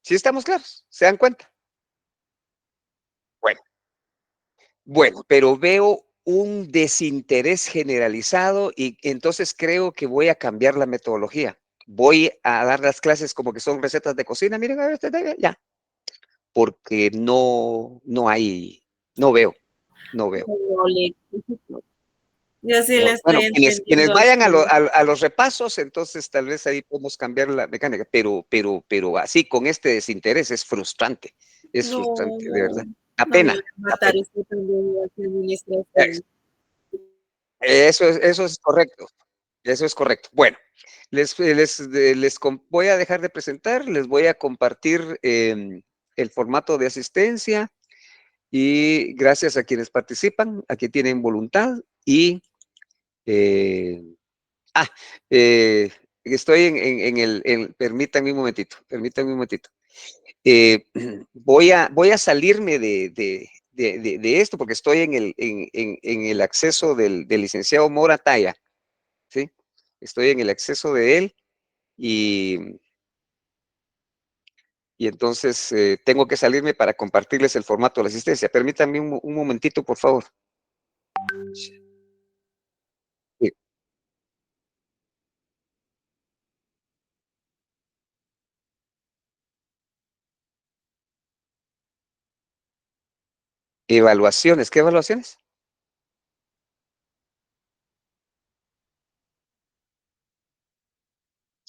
Speaker 1: ¿Sí estamos claros? ¿Se dan cuenta? Bueno, pero veo un desinterés generalizado y entonces creo que voy a cambiar la metodología. Voy a dar las clases como que son recetas de cocina, miren, a ver, ya. Porque no veo.
Speaker 7: Yo sí le
Speaker 1: Bueno,
Speaker 7: estoy
Speaker 1: quienes
Speaker 7: entendiendo.
Speaker 1: vayan a los repasos, entonces tal vez ahí podemos cambiar la mecánica, pero así con este desinterés es frustrante, de verdad. Da
Speaker 7: No me
Speaker 1: pena.
Speaker 7: voy a matar, usted también va a ser administración.
Speaker 1: Eso es correcto. Eso es correcto. Bueno, voy a dejar de presentar, les voy a compartir el formato de asistencia y gracias a quienes participan, a quienes tienen voluntad y estoy permítanme un momentito. Voy a salirme de esto porque estoy en el acceso del licenciado Mora Taya, ¿sí? Estoy en el acceso de él y y entonces tengo que salirme para compartirles el formato de la asistencia. Permítanme un momentito, por favor. Sí. Evaluaciones, ¿qué evaluaciones?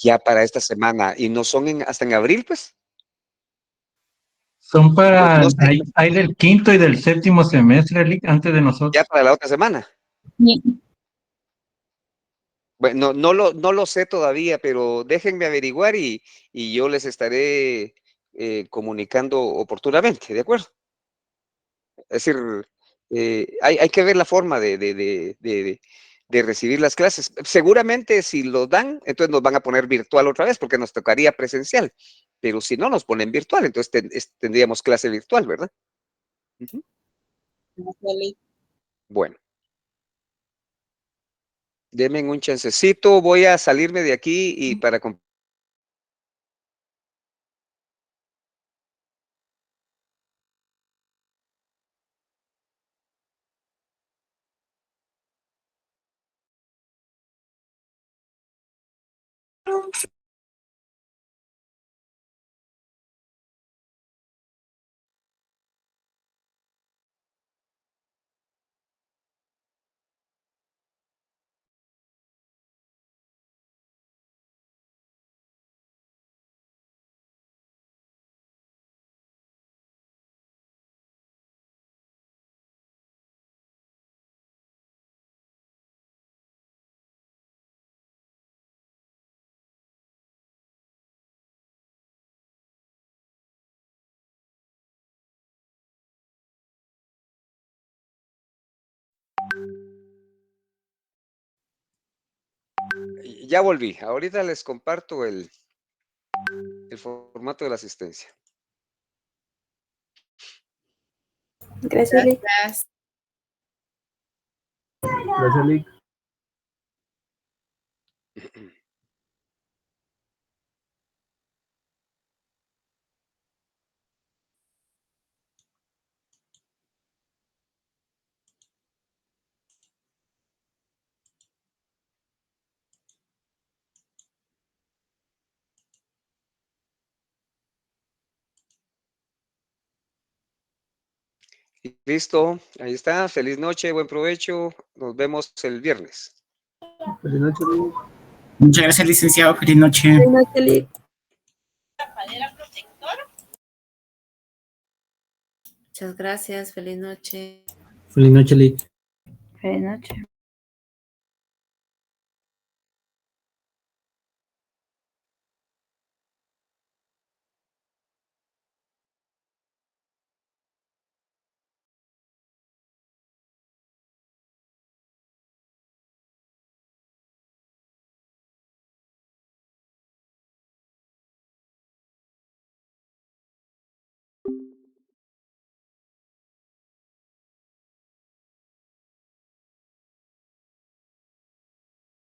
Speaker 1: Ya para esta semana, y no son hasta en abril, pues.
Speaker 16: Son para,
Speaker 1: No sé,
Speaker 16: hay del quinto y del séptimo semestre, Lick, antes de nosotros.
Speaker 1: ya para la otra semana. Bueno, no lo sé todavía, pero déjenme averiguar y yo les estaré comunicando oportunamente, ¿de acuerdo? Es decir, hay que ver la forma de recibir las clases. Seguramente si lo dan, entonces nos van a poner virtual otra vez, porque nos tocaría presencial. Pero si no nos ponen virtual, entonces tendríamos clase virtual, ¿verdad? Ujú. Bueno, denme un chancecito, voy a salirme de aquí y para ya volví. Ahorita les comparto el formato de la asistencia.
Speaker 4: Gracias, Lick.
Speaker 11: Gracias, Lick.
Speaker 1: Listo, ahí está. Feliz noche, buen provecho. Nos vemos el viernes.
Speaker 11: Feliz noche, Lick.
Speaker 17: Muchas gracias, licenciado. Feliz noche.
Speaker 4: Buenas noches, Lick.
Speaker 7: Muchas gracias. Feliz noche.
Speaker 11: Feliz noche, Lick.
Speaker 5: Feliz noche.